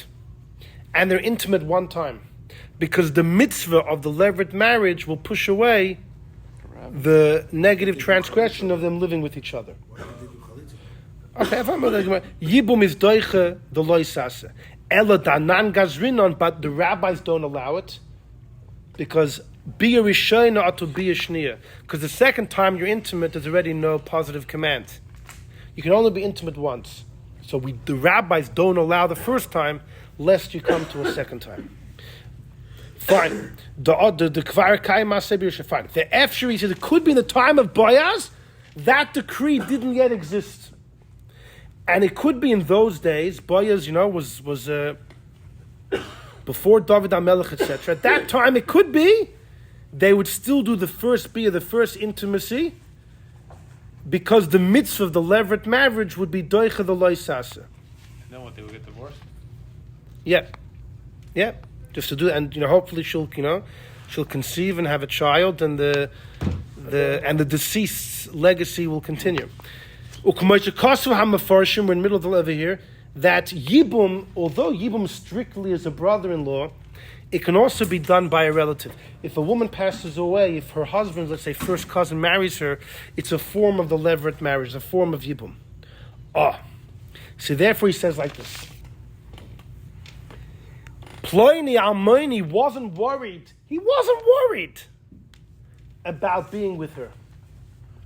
[SPEAKER 1] and they're intimate one time, because the mitzvah of the levirate marriage will push away the negative transgression of them living with each other. Okay, Yibum is doiche the loisase. Ela danan gazrinon, but the rabbis don't allow it because bia rishayna atu bia shnia. Because the second time you're intimate, there's already no positive command. You can only be intimate once. So the rabbis don't allow the first time, lest you come to a second time. Fine. The kvar kaima sebir fine. The efsheri says it could be in the time of Boaz. That decree didn't yet exist, and it could be in those days. Boaz, was before David HaMelech, etc. At that time, it could be they would still do the first bia, the first intimacy, because the mitzvah of the levirate marriage would be doicha the loisasa.
[SPEAKER 3] Then what? They would get divorced.
[SPEAKER 1] Yeah. Just to do, and hopefully she'll conceive and have a child, and the deceased's legacy will continue. We're in the middle of the lever here, that Yibum, although Yibum strictly is a brother-in-law, it can also be done by a relative. If a woman passes away, if her husband, let's say first cousin, marries her, it's a form of the levirate marriage, a form of Yibum. So therefore he says like this. Ploini Almoini wasn't worried. He wasn't worried about being with her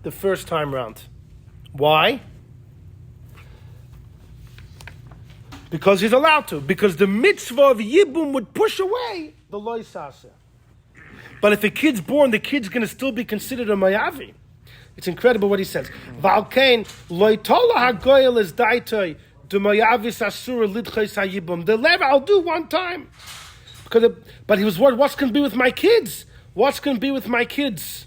[SPEAKER 1] the first time round. Why? Because he's allowed to. Because the mitzvah of Yibum would push away the loisase. But if a kid's born, the kid's going to still be considered a mayavi. It's incredible what he says. Valkain loitola hagoyel is daitoi. The lever I'll do one time. But he was worried, what's going to be with my kids? What's going to be with my kids?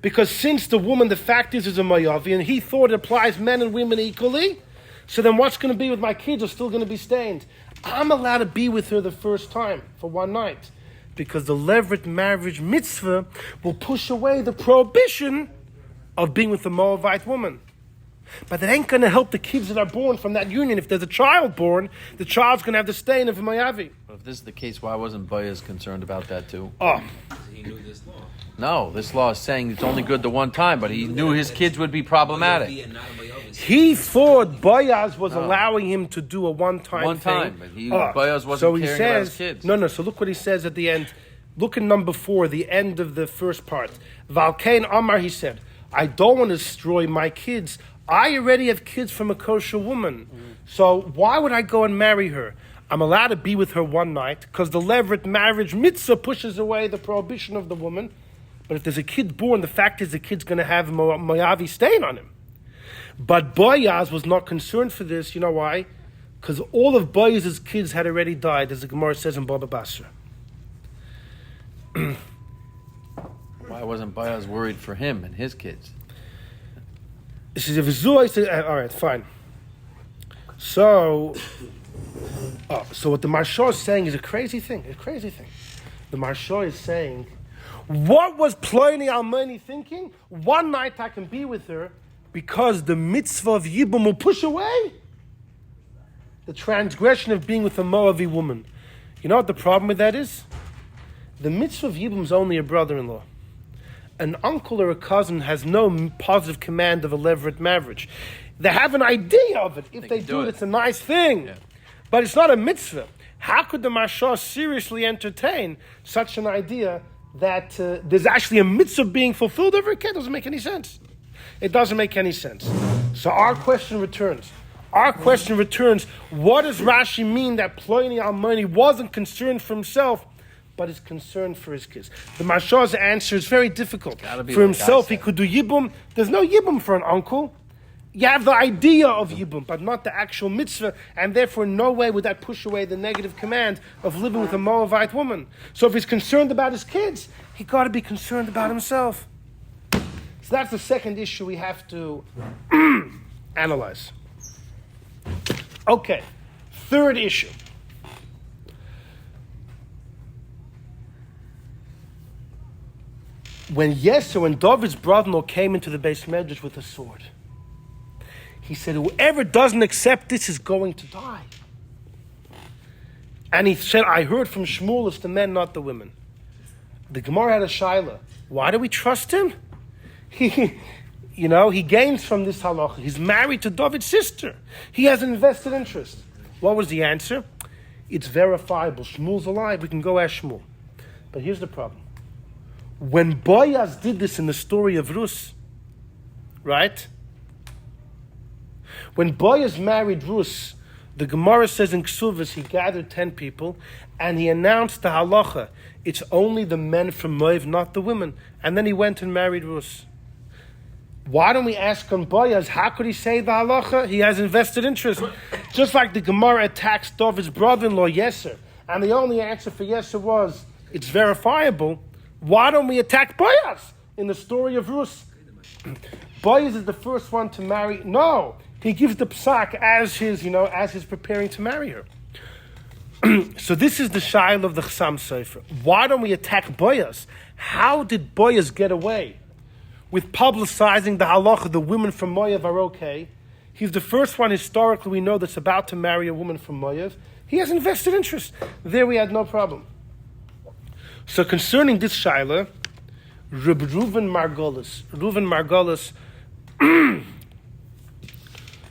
[SPEAKER 1] Because since the woman, the fact is a mayavi, and he thought it applies men and women equally, so then what's going to be with my kids are still going to be stained. I'm allowed to be with her the first time for one night. Because the levirate marriage mitzvah will push away the prohibition of being with a Moabite woman. But that ain't going to help the kids that are born from that union. If there's a child born, the child's going to have the stain of a Mayavi.
[SPEAKER 3] But if this is the case, why wasn't Boaz concerned about that too?
[SPEAKER 8] He knew this law.
[SPEAKER 3] No, this law is saying it's only good the one time, but he knew his kids would be problematic.
[SPEAKER 1] He thought Boaz was allowing him to do a one-time thing.
[SPEAKER 3] But Boaz wasn't caring about his kids.
[SPEAKER 1] No, so look what he says at the end. Look at number 4, the end of the first part. Valkain Amar, he said, I don't want to destroy my kids. I already have kids from a kosher woman. So why would I go and marry her? I'm allowed to be with her one night because the levirate marriage mitzvah pushes away the prohibition of the woman. But if there's a kid born, the fact is the kid's going to have a Moavi stain on him. But Boaz was not concerned for this. You know why? Because all of Boaz's kids had already died, as the Gemara says in Baba Basra.
[SPEAKER 3] Why wasn't Boaz worried for him and his kids?
[SPEAKER 1] This is all right, fine. So what the Maharsha is saying is a crazy thing. The Maharsha is saying, what was Ploini Almoni thinking? One night I can be with her because the mitzvah of Yibum will push away the transgression of being with a Moavi woman. You know what the problem with that is? The mitzvah of Yibum is only a brother-in-law. An uncle or a cousin has no positive command of a levirate marriage. They have an idea of it. If they do it, it's a nice thing. Yeah. But it's not a mitzvah. How could the Maharsha seriously entertain such an idea that there's actually a mitzvah being fulfilled over a kid? It doesn't make any sense. It doesn't make any sense. So our question returns. What does Rashi mean that Ploini Almoni wasn't concerned for himself, but is concerned for his kids? The Maharsha's answer is very difficult. For himself, he could do Yibum. There's no Yibum for an uncle. You have the idea of Yibum, but not the actual mitzvah, and therefore in no way would that push away the negative command of living with a Moabite woman. So if he's concerned about his kids, he got to be concerned about himself. So that's the second issue we have to analyze. Okay, third issue. When David's brother-in-law came into the Beis Medrash with a sword, he said, whoever doesn't accept this is going to die. And he said, I heard from Shmuel, it's the men, not the women. The Gemara had a shaila. Why do we trust him? he gains from this halacha. He's married to David's sister. He has an invested interest. What was the answer? It's verifiable. Shmuel's alive. We can go ask Shmuel. But here's the problem. When Boaz did this in the story of Rus, right? When Boaz married Rus, the Gemara says in Ksuvas, he gathered 10 people and he announced the halacha. It's only the men from Moav, not the women. And then he went and married Rus. Why don't we ask on Boaz, how could he say the halacha? He has invested interest. Just like the Gemara attacks David's brother-in-law, Yeser. And the only answer for Yeser was, it's verifiable. Why don't we attack Boaz in the story of Rus? Boaz is the first one to marry. No, he gives the psak as he's preparing to marry her. So this is the shail of the Chassam Sofer. Why don't we attack Boaz? How did Boaz get away with publicizing the halacha? The women from Moav are okay. He's the first one historically we know that's about to marry a woman from Moav. He has invested interest. There we had no problem. So concerning this shaila, Reuven Margolis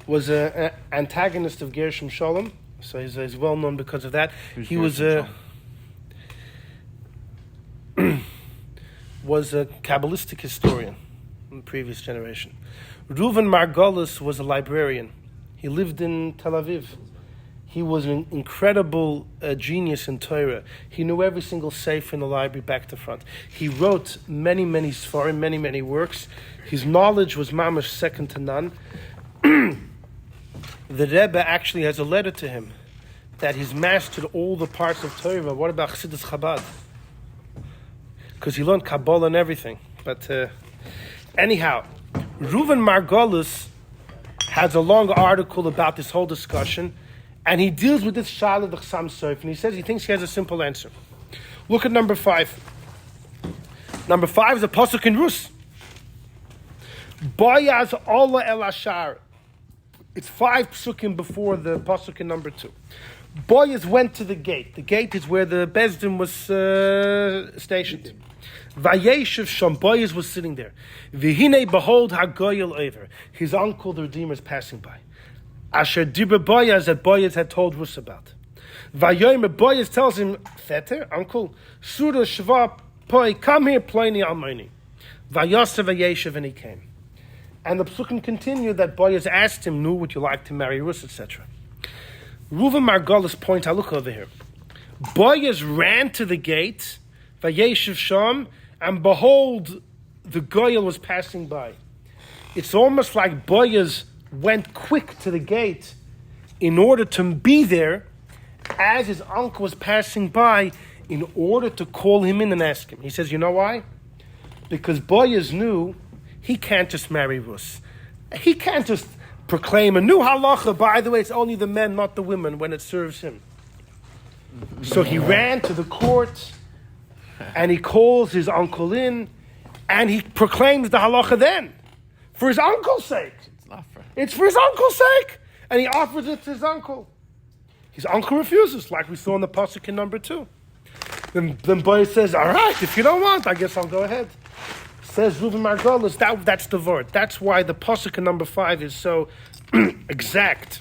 [SPEAKER 1] was an antagonist of Gershom Sholem. So he's well known because of that. He was a Kabbalistic historian in the previous generation. Reuven Margolis was a librarian. He lived in Tel Aviv. He was an incredible genius in Torah. He knew every single sefer in the library back to front. He wrote many, many sfarim, many, many works. His knowledge was mamash second to none. The Rebbe actually has a letter to him that he's mastered all the parts of Torah. What about Chassidus Chabad? Because he learned Kabbalah and everything. But anyhow, Reuven Margolis has a long article about this whole discussion, and he deals with this shaila of the Chassam Sofer, and he says he thinks he has a simple answer. Look at number 5. Number 5 is a pasuk in Rus. Boaz Ola El Ashar. It's 5 psukim before the pasuk in number 2. Boaz went to the gate. The gate is where the Bezdin was stationed. Vayeshev Sham. Boaz was sitting there. V'hinei behold Hagoyel over. His uncle, the Redeemer, is passing by. Asher Dibra Boaz, that Boaz had told Rus about. Vayomer, Boaz tells him, Veter, uncle, Surah Shva Poi, come here, Pliny Almoni. Vayoser Vayeshev, and he came. And the psukim continue that Boaz asked him, Nu, would you like to marry Rus, etc. Reuven Margolis point, look over here. Boaz ran to the gate, Vayeshev Sham, and behold, the Goyel was passing by. It's almost like Boaz went quick to the gate in order to be there as his uncle was passing by in order to call him in and ask him. He says, you know why? Because Boaz knew he can't just marry Rus. He can't just proclaim a new halacha. By the way, it's only the men, not the women, when it serves him. So he ran to the court and he calls his uncle in and he proclaims the halacha then for his uncle's sake. It's for his uncle's sake. And he offers it to his uncle. His uncle refuses, like we saw in the pasuk in number 2. Then Boaz says, all right, if you don't want, I guess I'll go ahead. Says Reuven Margolis, that's the word. That's why the pasuk in number 5 is so exact.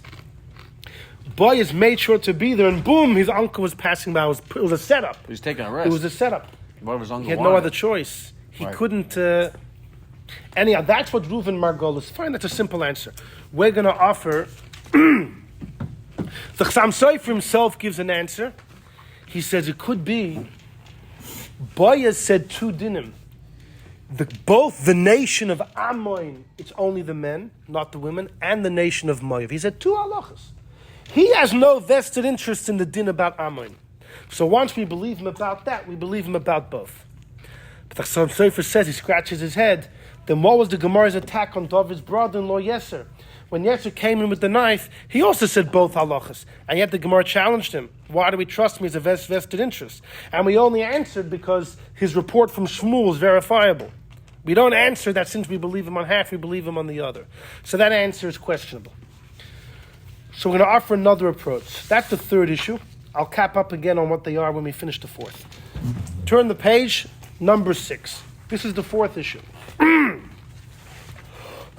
[SPEAKER 1] Boaz made sure to be there, and boom, his uncle was passing by. It was a setup.
[SPEAKER 3] He was taking a risk.
[SPEAKER 1] It was a setup.
[SPEAKER 3] What was uncle
[SPEAKER 1] He had
[SPEAKER 3] wanted?
[SPEAKER 1] no other choice. He couldn't... Anyhow, that's what Reuven Margolis. Fine, that's a simple answer. We're going to offer... The Chassam Sofer himself gives an answer. He says it could be... Boaz said 2 dinim. Both the nation of Ammon, it's only the men, not the women, and the nation of Moav. He said 2 halachas. He has no vested interest in the din about Ammon. So once we believe him about that, we believe him about both. But the Chassam Sofer says, he scratches his head, then what was the Gemara's attack on David's brother-in-law Yeser? When Yeser came in with the knife, he also said both halachas. And yet the Gemara challenged him. Why do we trust him? He's a vested interest. And we only answered because his report from Shmuel is verifiable. We don't answer that since we believe him on half, we believe him on the other. So that answer is questionable. So we're going to offer another approach. That's the 3rd issue. I'll cap up again on what they are when we finish the 4th. Turn the page, number 6. This is the 4th issue.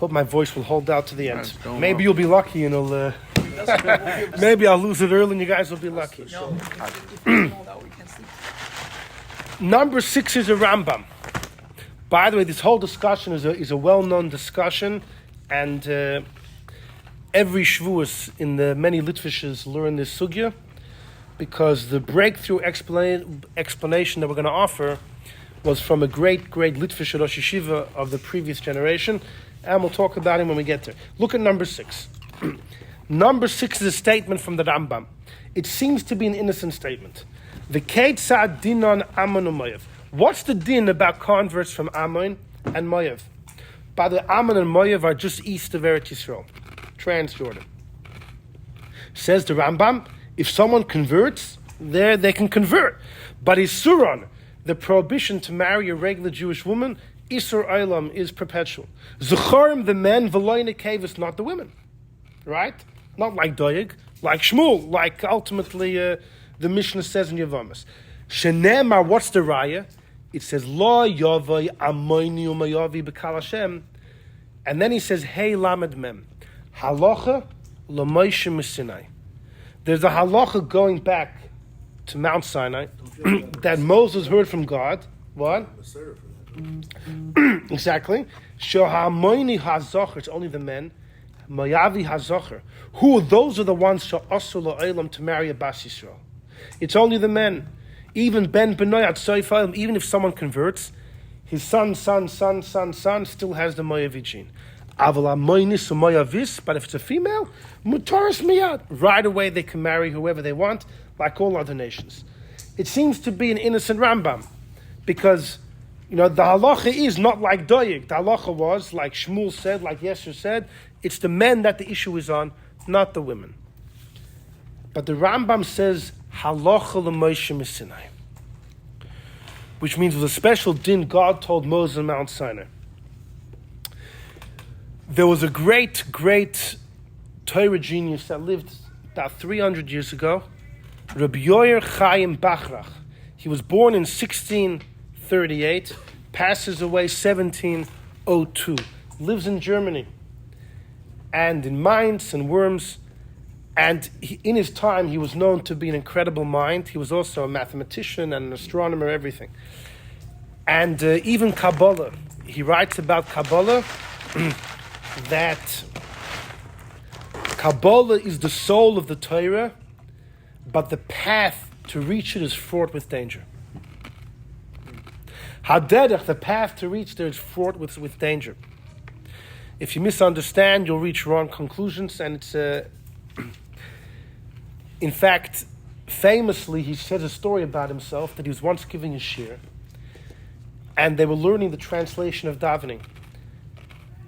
[SPEAKER 1] Hope my voice will hold out to the end.
[SPEAKER 3] It's going
[SPEAKER 1] Maybe
[SPEAKER 3] well.
[SPEAKER 1] you'll be lucky and it'll. Maybe I'll lose it early and you guys will be lucky.
[SPEAKER 6] No, if it's hold out, we can't sleep.
[SPEAKER 1] Number 6 is a Rambam. By the way, this whole discussion is a well-known discussion, and every Shavuos in the many Litvishes learn this sugya, because the breakthrough explanation that we're going to offer was from a great Litvish Rosh Yeshiva of the previous generation, and we'll talk about him when we get there. Look at number 6. Number 6 is a statement from the Rambam. It seems to be an innocent statement. The Ketzad dinon Ammon u'Moav. What's the din about converts from Ammon and Moav? By the way, Ammon and Moav are just east of Eretz Yisrael, Transjordan. Says the Rambam, if someone converts, there they can convert. But Isuron, the prohibition to marry a regular Jewish woman, Isur Olam is perpetual. Zuchorim, the men, V'loy Nekevis, not the women. Right? Not like Doeg, like Shmuel, like ultimately the Mishnah says in Yevamos. Shenemar, what's the raya? It says, Lo Yavai Amoini Umayavi B'Kal Hashem. And then he says, Hey Lamed Mem. Halacha L'Moshe M'Sinai. There's a halacha going back to Mount Sinai that Moses heard from God. What? Exactly. Shohamoini HaZocher, it's only the men. Mayavi HaZocher. Who? Those are the ones Sha'asu La'olam to marry a Bas Yisrael. It's only the men. Even Ben Benoyat Soifayim, even if someone converts, his son still has the Moavi gene. Aval Amoinis Moavis, but if it's a female, Mutaris Miyad. Right away they can marry whoever they want, like all other nations. It seems to be an innocent Rambam, because the halacha is not like Doeg. The halacha was, like Shmuel said, like Yesher said, it's the men that the issue is on, not the women. But the Rambam says, halacha l'Moshe M'Sinai, which means it was a special din God told Moses on Mount Sinai. There was a great Torah genius that lived about 300 years ago, Rabbi Yoyer Chaim Bachrach. He was born in 1638, passes away 1702, lives in Germany, and in Mainz and Worms. And in his time, he was known to be an incredible mind. He was also a mathematician and an astronomer, everything. And even Kabbalah. He writes about Kabbalah that Kabbalah is the soul of the Torah, but the path to reach it is fraught with danger. Haderech, the path to reach there, is fraught with danger. If you misunderstand, you'll reach wrong conclusions, and it's in fact, famously, he says a story about himself that he was once giving a shir, and they were learning the translation of davening.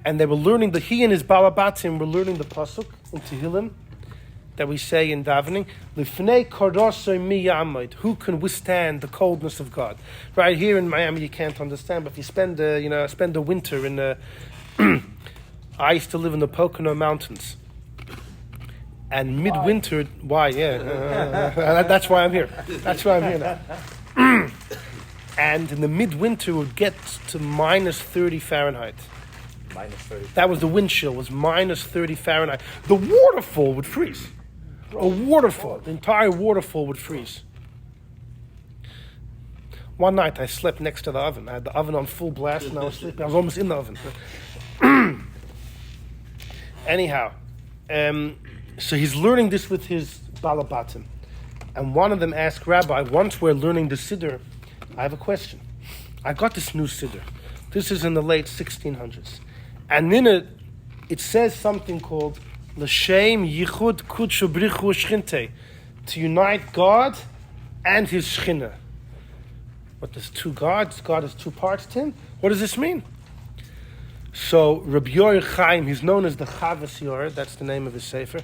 [SPEAKER 1] And they were learning he and his balabatim were learning the pasuk in Tehillim that we say in davening, Lifnei korosoi mi yamid, who can withstand the coldness of God? Right here in Miami, you can't understand, but if you spend the winter in I used to live in the Pocono Mountains. And midwinter, why? Yeah, that's why I'm here. That's why I'm here now. And in the midwinter, it would get to minus 30 Fahrenheit.
[SPEAKER 2] Minus 30.
[SPEAKER 1] That was the wind chill, was minus 30 Fahrenheit. The waterfall would freeze. A waterfall, the entire waterfall would freeze. One night, I slept next to the oven. I had the oven on full blast, and I was sleeping. I was almost in the oven. Anyhow, so he's learning this with his balabatim. And one of them asked, Rabbi, once we're learning the Siddur, I have a question. I got this new Siddur. This is in the late 1600s. And in it says something called L'Shem Yichud Kudshu Brichu Shchinte, to unite God and His Shechina. What, there's two gods? God has two parts to Him? What does this mean? So Rabbi Yoyer Chaim, he's known as the Chavas Yor, that's the name of his sefer.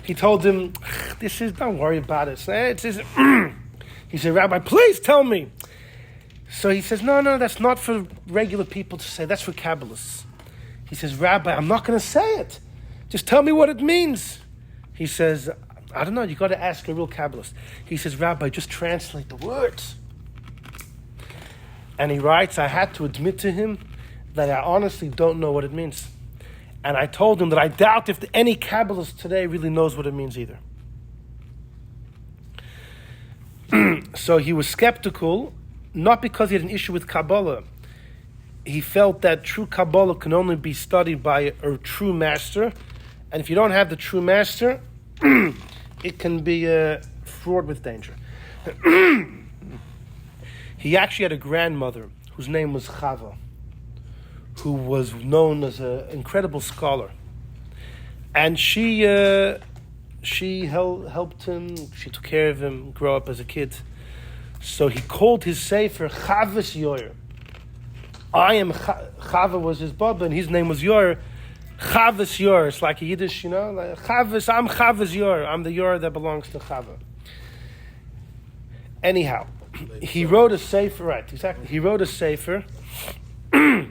[SPEAKER 1] He told him, don't worry about it. He said, Rabbi, please tell me. So he says, no, that's not for regular people to say. That's for Kabbalists. He says, Rabbi, I'm not going to say it. Just tell me what it means. He says, I don't know, you got to ask a real Kabbalist. He says, Rabbi, just translate the words. And he writes, I had to admit to him that I honestly don't know what it means. And I told him that I doubt if any Kabbalist today really knows what it means either. So he was skeptical, not because he had an issue with Kabbalah. He felt that true Kabbalah can only be studied by a true master. And if you don't have the true master, it can be fraught with danger. He actually had a grandmother whose name was Chava, who was known as an incredible scholar. And she helped him, she took care of him, grow up as a kid. So he called his sefer Chavis Yoyer. Chava was his baba, and his name was Yoyer. Chavis Yoyer, it's like a Yiddish, like Chavis, I'm Chavis Yoyer. I'm the Yoyer that belongs to Chava. Anyhow, he wrote a sefer, right, exactly. He wrote a sefer, but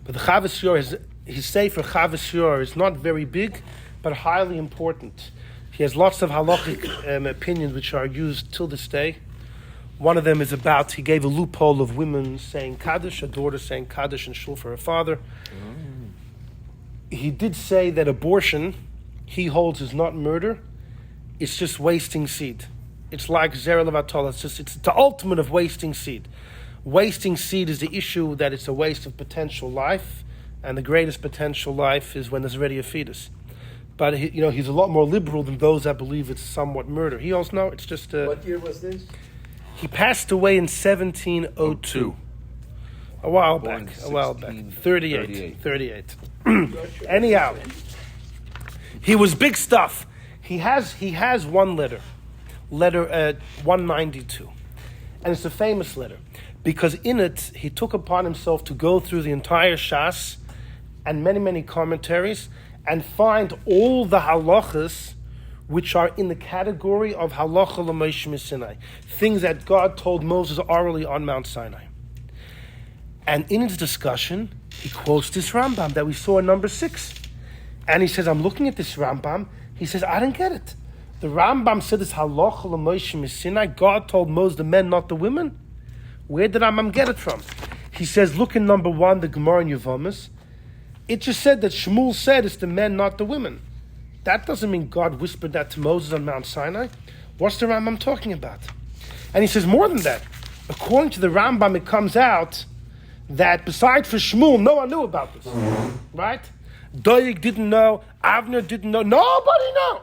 [SPEAKER 1] the Chavis Yoyer, his sefer Chavis Yoyer is not very big, but highly important. He has lots of halachic opinions which are used till this day. One of them is about, he gave a loophole of women saying Kaddish, a daughter saying Kaddish in shul for her father. He did say that abortion, he holds, is not murder. It's just wasting seed. It's like Zera Levatol. It's the ultimate of wasting seed. Wasting seed is the issue that it's a waste of potential life, and the greatest potential life is when there's already a fetus. But he's a lot more liberal than those that believe it's somewhat murder. He also no, it's just.
[SPEAKER 4] What year was this?
[SPEAKER 1] He passed away in 1702. A while back. 38. Anyhow, he was big stuff. He has one letter 192, and it's a famous letter because in it he took upon himself to go through the entire Shas and many commentaries and find all the halachas which are in the category of halacha l'Moshe Sinai, things that God told Moses orally on Mount Sinai. And in his discussion, he quotes this Rambam that we saw in number 6. And he says, I'm looking at this Rambam. He says, I don't get it. The Rambam said this halacha l'Moshe Sinai. God told Moses the men, not the women. Where did Rambam get it from? He says, look in number 1, the Gemara in Yevamis. It just said that Shmuel said it's the men, not the women. That doesn't mean God whispered that to Moses on Mount Sinai. What's the Rambam talking about? And he says more than that. According to the Rambam, it comes out that besides for Shmuel, no one knew about this. Right? Doeg didn't know. Avner didn't know. Nobody knew.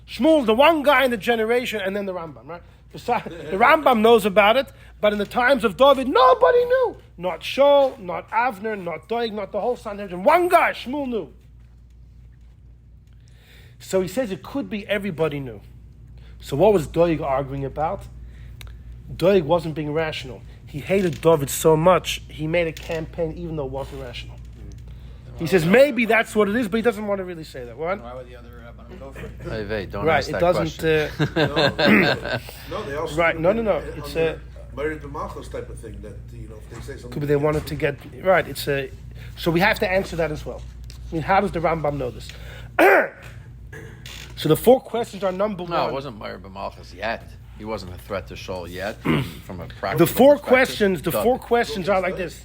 [SPEAKER 1] Shmuel, the one guy in the generation, and then the Rambam, right? Besides, the Rambam knows about it, but in the times of David, nobody knew. Not Shaul, not Avner, not Doeg, not the whole Sanhedrin. One guy, Shmuel, knew. So he says it could be everybody knew. So what was Doeg arguing about? Doeg wasn't being rational. He hated David so much, he made a campaign even though it wasn't rational. He says maybe that's what it is, but he doesn't want to really say that. What?
[SPEAKER 8] Why would the other rabbanim go for it?
[SPEAKER 3] Hey, don't
[SPEAKER 1] right,
[SPEAKER 3] ask
[SPEAKER 1] it
[SPEAKER 3] that
[SPEAKER 1] doesn't.
[SPEAKER 7] No, they also
[SPEAKER 1] Right, no. It's a
[SPEAKER 7] married to Malchus type of thing that if they say something.
[SPEAKER 1] could be they wanted to get right. It's a so we have to answer that as well. I mean, how does the Rambam know this? So the 4 questions are number 1.
[SPEAKER 3] No, it wasn't Meir B'Malchus yet. He wasn't a threat to Shaul yet. From a practical
[SPEAKER 1] The 4
[SPEAKER 3] perspective.
[SPEAKER 1] questions. The 4 questions are like this.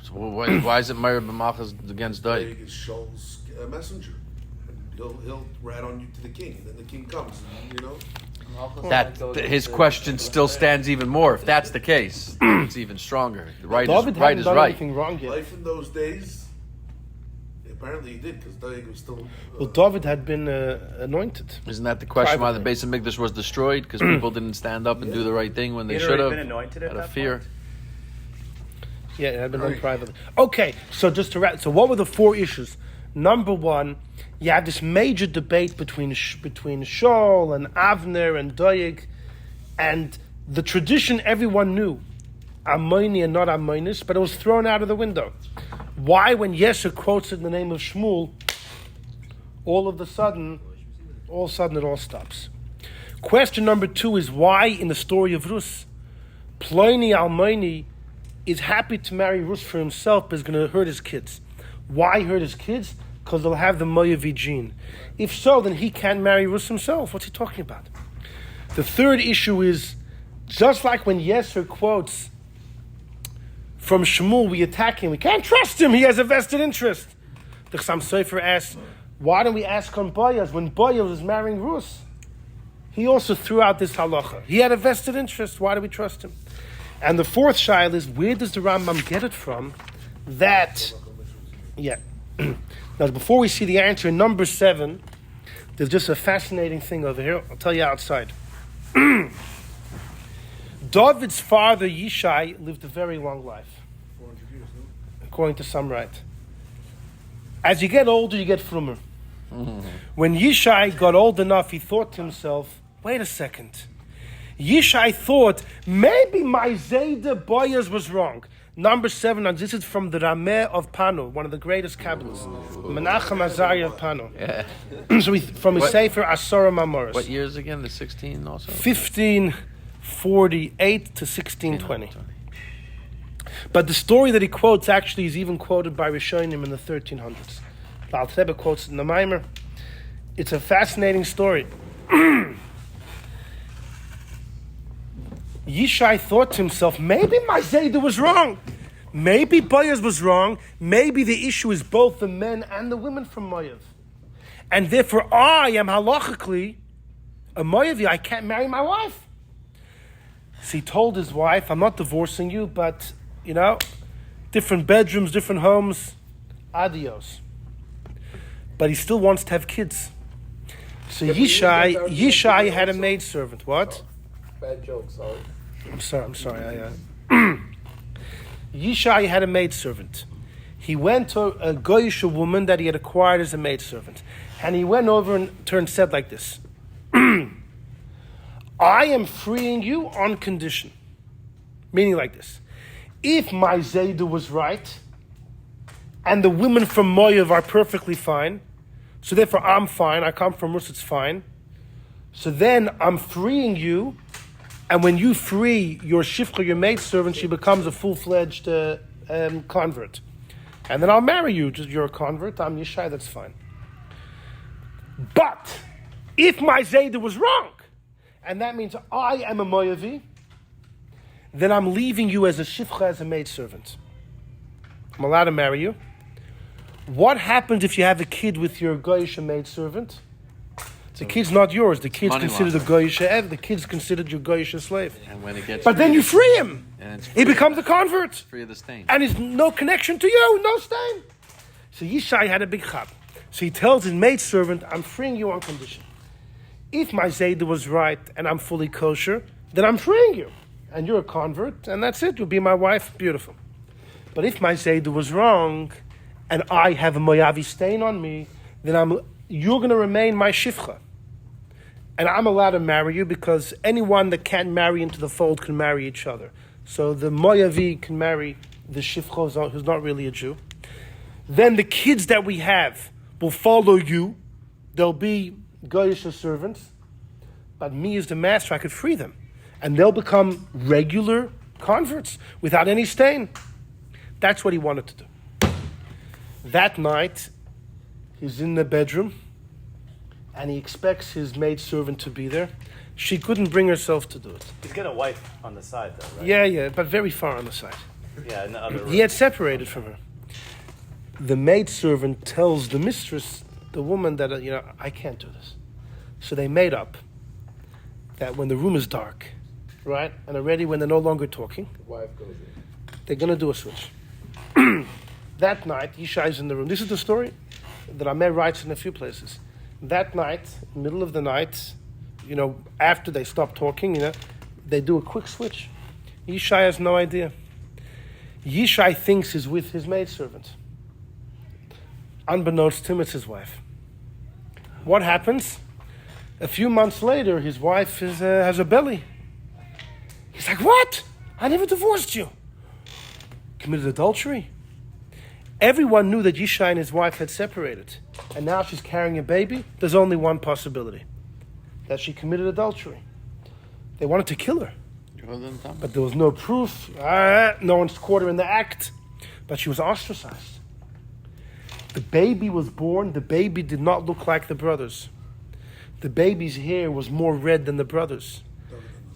[SPEAKER 3] So why is it Meir B'Malchus against Doeg?
[SPEAKER 7] Doeg is Shaul's messenger. He'll rat on you to the king, and then the king comes.
[SPEAKER 3] His question still stands even more. If that's the case, it's even stronger. Right
[SPEAKER 1] David
[SPEAKER 3] is right.
[SPEAKER 1] hadn't
[SPEAKER 3] Is
[SPEAKER 1] done
[SPEAKER 3] right.
[SPEAKER 1] anything wrong yet.
[SPEAKER 7] Life in those days. Apparently he did, because Doeg was still.
[SPEAKER 1] Well, David had been anointed.
[SPEAKER 3] Isn't that the question why the
[SPEAKER 1] Privately.
[SPEAKER 3] base of Mikdash was destroyed? Because people didn't stand up and do the right thing when they
[SPEAKER 2] He'd
[SPEAKER 3] should
[SPEAKER 2] already
[SPEAKER 3] have.
[SPEAKER 2] been anointed at
[SPEAKER 3] Out of
[SPEAKER 2] that
[SPEAKER 3] fear.
[SPEAKER 2] point?
[SPEAKER 1] Yeah, it had been done privately. Okay, so just to wrap. So what were the 4 issues? Number 1, you had this major debate between Shaul and Avner and Doeg, and the tradition everyone knew, Ammoni and not Ammonis, but it was thrown out of the window. Why, when Yesher quotes it in the name of Shmuel, all of a sudden it all stops? Question number 2 is why in the story of Rus, Ploni Almoni is happy to marry Rus for himself, but is going to hurt his kids. Why hurt his kids? Because they'll have the Moavi gene. If so, then he can't marry Rus himself. What's he talking about? The 3rd issue is, just like when Yesher quotes from Shmuel, we attack him. We can't trust him. He has a vested interest. The Chassam Sofer asks, why don't we ask on Boaz when Boaz was marrying Rus? He also threw out this halacha. He had a vested interest. Why do we trust him? And the fourth shaila is, where does the Rambam get it from that, Now, before we see the answer, in number 7, there's just a fascinating thing over here. I'll tell you outside. David's father, Yishai, lived a very long life.
[SPEAKER 7] 400 years, no?
[SPEAKER 1] According to some right. As you get older, you get frumer. When Yishai got old enough, he thought to himself, wait a second. Yishai thought, maybe my Zayda Boyaz was wrong. Number 7, and this is from the Rameh of Pano, one of the greatest Kabbalists. Menachem Azariah of Pano.
[SPEAKER 3] Yeah.
[SPEAKER 1] So from his Sefer Asora Mamoros.
[SPEAKER 3] What years again? The 16 also?
[SPEAKER 1] 1548 to 1620. But the story that he quotes actually is even quoted by Rishonim in the 1300s. The Alter Rebbe quotes it in the Maimer. It's a fascinating story. Yishai thought to himself, maybe my Zayda was wrong. Maybe Boaz was wrong. Maybe the issue is both the men and the women from Moav. And therefore I am halachically a Moavi. I can't marry my wife. So he told his wife, I'm not divorcing you, but, different bedrooms, different homes, adios. But he still wants to have kids. So Yishai had a maidservant. What?
[SPEAKER 4] Bad joke, sorry.
[SPEAKER 1] I'm sorry. Yishai had a maidservant. He went to a Goyish woman that he had acquired as a maidservant. And he went over and said like this. I am freeing you on condition. Meaning like this. If my Zayda was right, and the women from Moav are perfectly fine, so therefore I'm fine, I come from Rus, it's fine, so then I'm freeing you. And when you free your shifcha, your maidservant, she becomes a full-fledged convert. And then I'll marry you. You're a convert, I'm Yishai, that's fine. But if my Zayda was wrong, and that means I am a Moavi, then I'm leaving you as a shifcha, as a maidservant. I'm allowed to marry you. What happens if you have a kid with your Goyish maidservant? The kid's not yours. The kid's considered a Goyish Ev. The kid's considered your Goyish slave.
[SPEAKER 3] And when it gets
[SPEAKER 1] but then you free him. He becomes a convert.
[SPEAKER 3] Free of the stain.
[SPEAKER 1] And he's no connection to you, no stain. So Yishai had a big chab. So he tells his maidservant, I'm freeing you on condition. If my Zayda was right and I'm fully kosher, then I'm freeing you. And you're a convert, and that's it. You'll be my wife. Beautiful. But if my Zayda was wrong, and I have a Moavi stain on me, then you're going to remain my shifcha. And I'm allowed to marry you because anyone that can't marry into the fold can marry each other. So the Moavi can marry the shifcha who's not really a Jew. Then the kids that we have will follow you. They'll be Goyish servants. But me as the master, I could free them. And they'll become regular converts without any stain. That's what he wanted to do. That night, he's in the bedroom, and he expects his maidservant to be there. She couldn't bring herself to do it.
[SPEAKER 2] He's got a wife on the side, though, right?
[SPEAKER 1] Yeah, but very far on the side.
[SPEAKER 2] Yeah, in the other room.
[SPEAKER 1] He had separated from her. The maidservant tells the mistress, the woman, that, I can't do this. So they made up that when the room is dark, right, and already when they're no longer talking,
[SPEAKER 4] The wife goes in.
[SPEAKER 1] they're going to do a switch. That night, Yishai's in the room. This is the story that Amir writes in a few places. That night, middle of the night, after they stop talking, they do a quick switch. Yishai has no idea. Yishai thinks he's with his maidservant. Unbeknownst to him, it's his wife. What happens? A few months later, his wife has a belly. He's like, what? I never divorced you. Committed adultery. Everyone knew that Yishai and his wife had separated. And now she's carrying a baby. There's only one possibility. That she committed adultery. They wanted to kill her. But there was no proof. No one's caught her in the act. But she was ostracized. The baby was born. The baby did not look like the brothers. The baby's hair was more red than the brothers.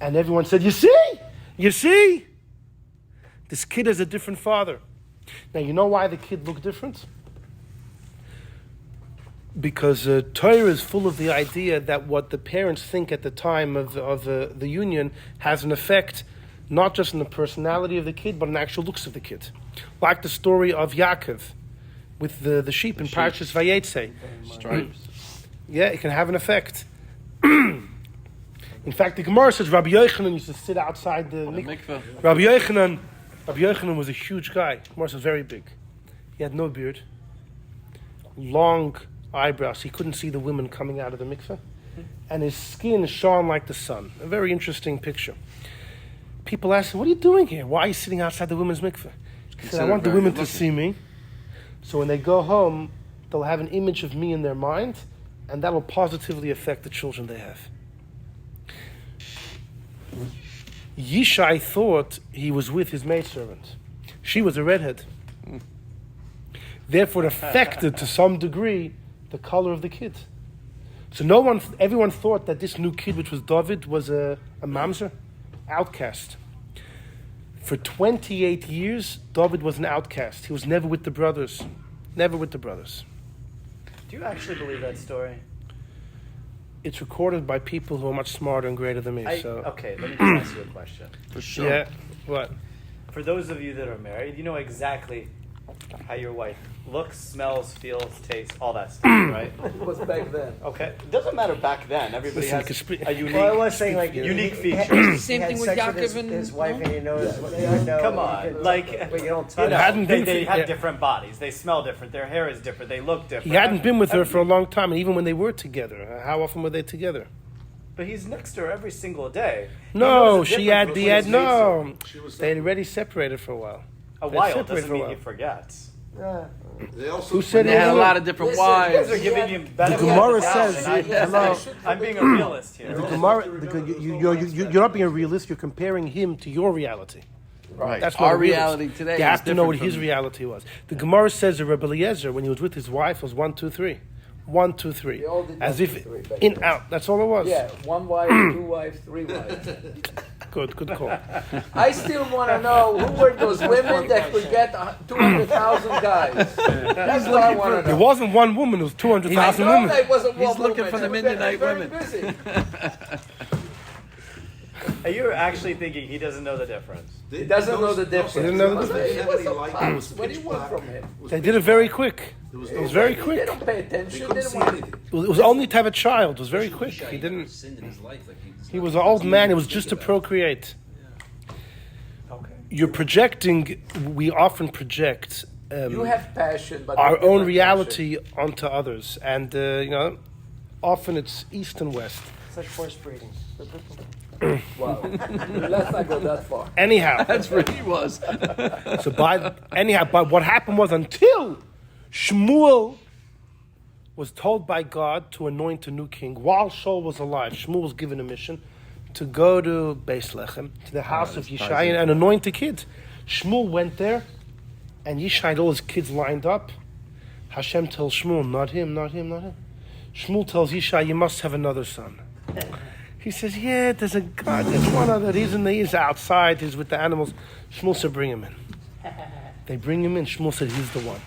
[SPEAKER 1] And everyone said, you see? This kid has a different father. Now, you know why the kid looked different? because Torah is full of the idea that what the parents think at the time of the union has an effect not just on the personality of the kid, but on the actual looks of the kid. Like the story of Yaakov with the sheep in Parshas Vayetze.
[SPEAKER 3] Stripes.
[SPEAKER 1] Yeah, it can have an effect. In fact, the Gemara says Rabbi Yochanan used to sit outside the mikveh. Rabbi Yochanan was a huge guy. The Gemara says very big. He had no beard, long eyebrows. He couldn't see the women coming out of the mikveh, and his skin shone like the sun. A very interesting picture. People ask him, "What are you doing here? Why are you sitting outside the women's mikveh?" He said, "I want the women to see me, so when they go home, they'll have an image of me in their mind, and that will positively affect the children they have." Yishai thought he was with his maidservant. She was a redhead. Therefore, it affected to some degree the color of the kid. So everyone thought that this new kid, which was David, was a mamzer, outcast. For 28 years, David was an outcast. He was never with the brothers. Never with the brothers.
[SPEAKER 2] Do you actually believe that story?
[SPEAKER 1] It's recorded by people who are much smarter and greater than me.
[SPEAKER 2] Okay, let me just ask you a question.
[SPEAKER 3] For sure.
[SPEAKER 1] Yeah, what?
[SPEAKER 2] For those of you that are married, you know exactly how your wife looks, smells, feels, tastes, all that stuff, right?
[SPEAKER 4] It was back then.
[SPEAKER 2] Okay, it doesn't matter back then. Everybody
[SPEAKER 1] Listen,
[SPEAKER 2] has
[SPEAKER 1] you could
[SPEAKER 2] a unique,
[SPEAKER 5] Well, I was saying
[SPEAKER 2] unique
[SPEAKER 5] he
[SPEAKER 2] features.
[SPEAKER 6] Same thing
[SPEAKER 5] had
[SPEAKER 6] with
[SPEAKER 5] sex
[SPEAKER 6] Yaakov and
[SPEAKER 5] his wife,
[SPEAKER 6] no?
[SPEAKER 5] and he knows. You know,
[SPEAKER 2] Come
[SPEAKER 5] you
[SPEAKER 2] on,
[SPEAKER 5] can-
[SPEAKER 2] like,
[SPEAKER 5] but you don't
[SPEAKER 2] you
[SPEAKER 5] touch.
[SPEAKER 2] know,
[SPEAKER 1] hadn't been
[SPEAKER 2] they
[SPEAKER 1] for-
[SPEAKER 2] have
[SPEAKER 1] yeah.
[SPEAKER 2] different bodies. They smell different. Their hair is different. They look different.
[SPEAKER 1] He hadn't been with her for a long time, and even when they were together, how often were they together?
[SPEAKER 2] But he's next to her every single day. He
[SPEAKER 1] No,
[SPEAKER 2] knows the
[SPEAKER 1] she
[SPEAKER 2] difference
[SPEAKER 1] had.
[SPEAKER 2] between
[SPEAKER 1] He had
[SPEAKER 2] his
[SPEAKER 1] no.
[SPEAKER 7] She was
[SPEAKER 1] They had already separated for a while.
[SPEAKER 2] A
[SPEAKER 1] They
[SPEAKER 2] while
[SPEAKER 1] separated
[SPEAKER 2] doesn't
[SPEAKER 1] for a
[SPEAKER 2] mean
[SPEAKER 1] while.
[SPEAKER 2] he forgets.
[SPEAKER 5] Yeah.
[SPEAKER 7] They also
[SPEAKER 1] Who said
[SPEAKER 3] They had a lot of different
[SPEAKER 4] Listen,
[SPEAKER 2] You
[SPEAKER 3] wives.
[SPEAKER 2] guys are giving him better.
[SPEAKER 1] The Gemara
[SPEAKER 2] than that,
[SPEAKER 1] says-
[SPEAKER 2] and
[SPEAKER 1] hello.
[SPEAKER 2] I'm being a realist here.
[SPEAKER 1] The Gemara, you're not being a realist. You're comparing him to your reality.
[SPEAKER 3] Right.
[SPEAKER 1] That's not
[SPEAKER 3] Our
[SPEAKER 1] a realist.
[SPEAKER 3] reality today.
[SPEAKER 1] You have
[SPEAKER 3] is
[SPEAKER 1] to know what
[SPEAKER 3] different
[SPEAKER 1] his
[SPEAKER 3] from-
[SPEAKER 1] reality was. The Gemara says that Rebbe Eliezer, when he was with his wife, was 1, 2, 3. 1, 2, 3.
[SPEAKER 4] They all did
[SPEAKER 1] As
[SPEAKER 4] 1,
[SPEAKER 1] if
[SPEAKER 4] 2, 3 back
[SPEAKER 1] in
[SPEAKER 4] then.
[SPEAKER 1] out. That's all it was.
[SPEAKER 4] Yeah, 1 wife, 2 wives, 3 wives.
[SPEAKER 1] Good call.
[SPEAKER 4] I still want to know who were those women that could get 200,000 guys. That's what I want to
[SPEAKER 1] There
[SPEAKER 4] know.
[SPEAKER 1] wasn't one woman. It was
[SPEAKER 4] I
[SPEAKER 1] 200,000
[SPEAKER 4] know
[SPEAKER 1] women.
[SPEAKER 4] that wasn't
[SPEAKER 3] He's
[SPEAKER 4] one
[SPEAKER 3] looking
[SPEAKER 4] woman.
[SPEAKER 3] for the
[SPEAKER 4] They were
[SPEAKER 3] Midianite
[SPEAKER 4] very
[SPEAKER 3] women.
[SPEAKER 4] busy.
[SPEAKER 2] Are you actually thinking he doesn't know the difference?
[SPEAKER 4] He doesn't know the difference.
[SPEAKER 1] He didn't know the
[SPEAKER 4] It was
[SPEAKER 1] difference.
[SPEAKER 4] a- it was a pass. What do you want from him?
[SPEAKER 1] They did it very quick.
[SPEAKER 7] There was
[SPEAKER 1] It was very
[SPEAKER 4] They
[SPEAKER 1] quick.
[SPEAKER 4] don't pay
[SPEAKER 7] They
[SPEAKER 4] attention. They
[SPEAKER 7] couldn't
[SPEAKER 4] didn't
[SPEAKER 7] see
[SPEAKER 4] want
[SPEAKER 7] anything.
[SPEAKER 1] It was only to have a child. It was very quick.
[SPEAKER 8] Shai
[SPEAKER 1] He
[SPEAKER 8] never
[SPEAKER 1] didn't.
[SPEAKER 8] sinned in his life. Like
[SPEAKER 1] He was an old man. It was just to procreate.
[SPEAKER 2] Okay.
[SPEAKER 1] You're projecting. We often project
[SPEAKER 4] You have passion, but
[SPEAKER 1] our
[SPEAKER 4] a different
[SPEAKER 1] own reality onto others, and often it's east and west.
[SPEAKER 5] It's like horse breeding.
[SPEAKER 4] passion. Wow. Let's not go that far.
[SPEAKER 1] Anyhow,
[SPEAKER 3] That's where he was.
[SPEAKER 1] so but what happened was until Shmuel was told by God to anoint a new king while Shaul was alive. Shmuel was given a mission to go to Beis Lechem, to the house of Yishai, and anoint a kid. Shmuel went there, and Yishai had all his kids lined up. Hashem tells Shmuel, not him, not him, not him. Shmuel tells Yishai, you must have another son. He says, yeah, there's a God, there's one other. He's outside, he's with the animals. Shmuel said, bring him in. They bring him in. Shmuel said, he's the one.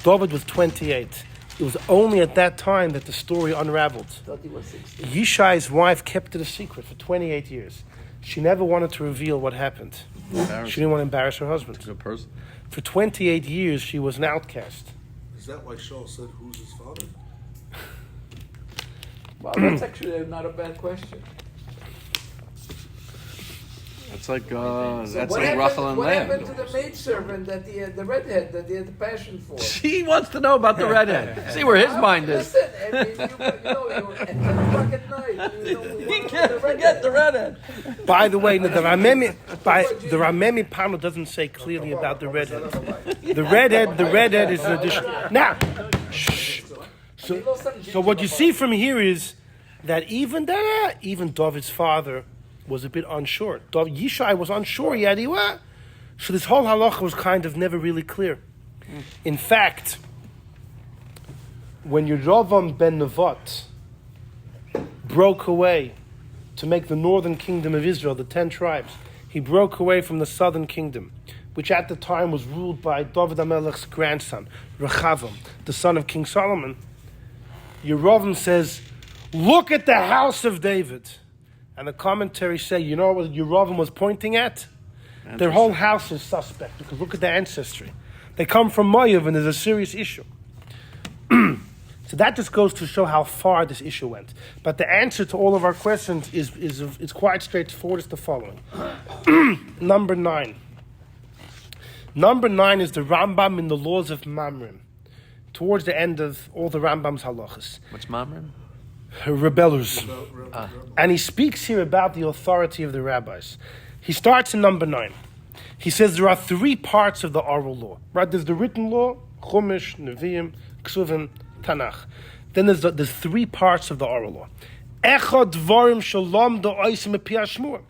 [SPEAKER 1] David was 28. It was only at that time that the story unraveled.
[SPEAKER 4] Thought he was 16.
[SPEAKER 1] Yishai's wife kept it a secret for 28 years. She never wanted to reveal what happened. She didn't want to embarrass her husband.
[SPEAKER 3] Good person.
[SPEAKER 1] For 28 years, she was an outcast.
[SPEAKER 7] Is that why Shaul said, who's his father?
[SPEAKER 4] Wow, that's actually not a bad question.
[SPEAKER 3] That's like
[SPEAKER 4] So
[SPEAKER 3] that's
[SPEAKER 4] what
[SPEAKER 3] like
[SPEAKER 4] happened,
[SPEAKER 3] Rachel and
[SPEAKER 4] what
[SPEAKER 3] Leah.
[SPEAKER 4] happened to the maidservant that the redhead that he had the passion for?
[SPEAKER 3] He wants to know about the redhead. See where his mind is.
[SPEAKER 4] Listen, I mean, you at 10 o'clock at night, we
[SPEAKER 3] He
[SPEAKER 4] want
[SPEAKER 3] can't forget the redhead.
[SPEAKER 1] By the way, the Ramemi panel doesn't say clearly about the redhead. The redhead is an addition. Now, shh. So what you see from here is that even David's father was a bit unsure. Yishai was unsure yet. So this whole halacha was kind of never really clear. In fact, when Yerovam ben Nevat broke away to make the northern kingdom of Israel, the 10 tribes, he broke away from the southern kingdom, which at the time was ruled by David HaMelech's grandson, Rechavam, the son of King Solomon. Yerovim says, look at the house of David. And the commentaries say, you know what Yerovim was pointing at? Their whole house is suspect because look at their ancestry. They come from Moav and there's a serious issue. So that just goes to show how far this issue went. But the answer to all of our questions is quite straightforward. It's the following. Number 9. Number 9 is the Rambam in the laws of Mamrim. Towards the end of all the Rambam's halachas.
[SPEAKER 3] What's Mamrim?
[SPEAKER 1] Rebellers. And he speaks here about the authority of the rabbis. He starts in number 9. He says there are 3 parts of the oral law. Right? There's the written law, Chumash, Nevi'im, Ksuvim, Tanakh. Then there's 3 parts of the oral law. Echad dvarim shalom da'osim epi hashmur.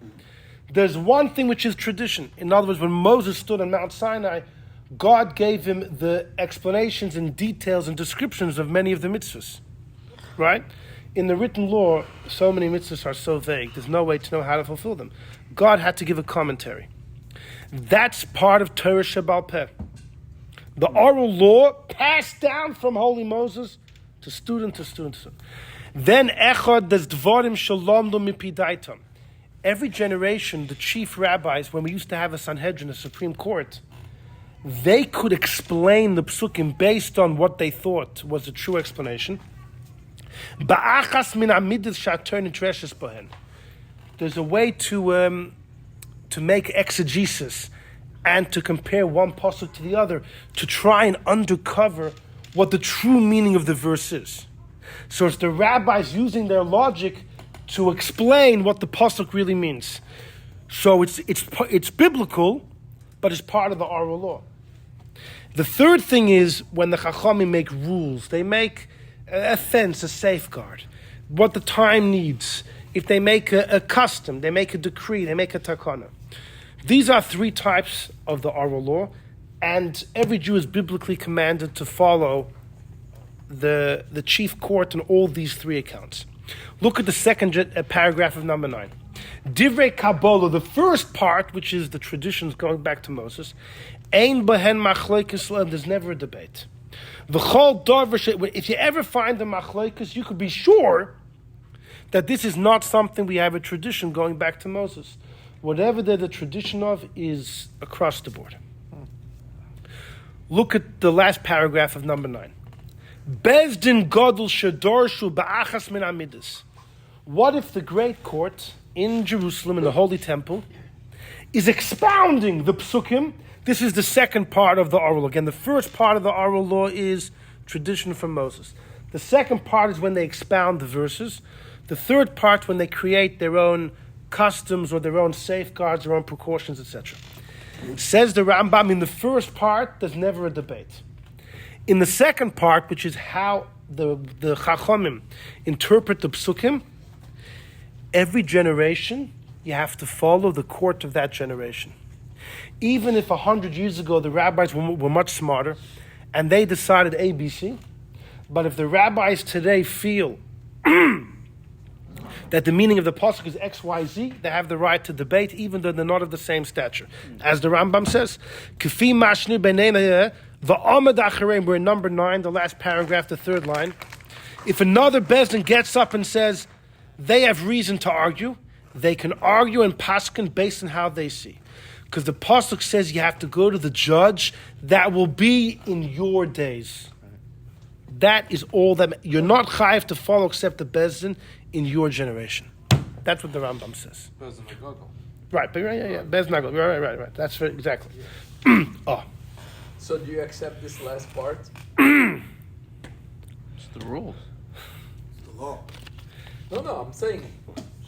[SPEAKER 1] There's one thing which is tradition. In other words, when Moses stood on Mount Sinai, God gave him the explanations and details and descriptions of many of the mitzvahs. Right? In the written law, so many mitzvahs are so vague, there's no way to know how to fulfill them. God had to give a commentary. That's part of Torah Shebal Peh. The oral law passed down from Holy Moses to student to student to student. Then Echad des Dvarim Shalom Mipidaitam. Every generation, the chief rabbis, when we used to have a Sanhedrin, a Supreme Court, they could explain the psukim based on what they thought was the true explanation. Ba'achas min amidas shater nidreshes bohen. There's a way to make exegesis and to compare one pasuk to the other to try and uncover what the true meaning of the verse is. So it's the rabbis using their logic to explain what the pasuk really means. So it's biblical, but it's part of the oral law. The third thing is when the Chachamim make rules, they make a fence, a safeguard, what the time needs. If they make a custom, they make a decree, they make a takana. These are 3 types of the oral law, and every Jew is biblically commanded to follow the chief court in all these 3 accounts. Look at the second paragraph of number 9. Divrei Kabbalah, the first part, which is the traditions going back to Moses, Ein behen machlokes, there's never a debate. V'chol davar, if you ever find a machlokes, you could be sure that this is not something we have a tradition going back to Moses. Whatever they're the tradition of is across the board. Look at the last paragraph of number 9. Bezdin Godel Shedorshu Ba'achas Min Amidas. What if the great court in Jerusalem, in the Holy Temple, is expounding the psukim? This is the second part of the oral law. Again, the first part of the oral law is tradition from Moses. The second part is when they expound the verses. The third part when they create their own customs or their own safeguards, their own precautions, etc. Says the Rambam, in the first part, there's never a debate. In the second part, which is how the Chachamim interpret the psukim, every generation, you have to follow the court of that generation. Even if 100 years ago the rabbis were much smarter and they decided ABC, but if the rabbis today feel that the meaning of the pasuk is XYZ, they have the right to debate, even though they're not of the same stature. As the Rambam says, K'fi mashnu b'nei v'amad achareim, we're in number 9, the last paragraph, the 3rd line. If another Bezdin gets up and says they have reason to argue, they can argue and paskin based on how they see. Because the pasuk says you have to go to the judge that will be in your days. That is all that you're not chayiv to follow except the Bezdin in your generation. That's what the Rambam says.
[SPEAKER 3] Bezdin Agogel.
[SPEAKER 1] Right, but yeah. Bezdin Agogel. Right. That's right, exactly. Oh.
[SPEAKER 4] So do you accept this last part?
[SPEAKER 3] It's the rules.
[SPEAKER 7] The law.
[SPEAKER 4] No, I'm saying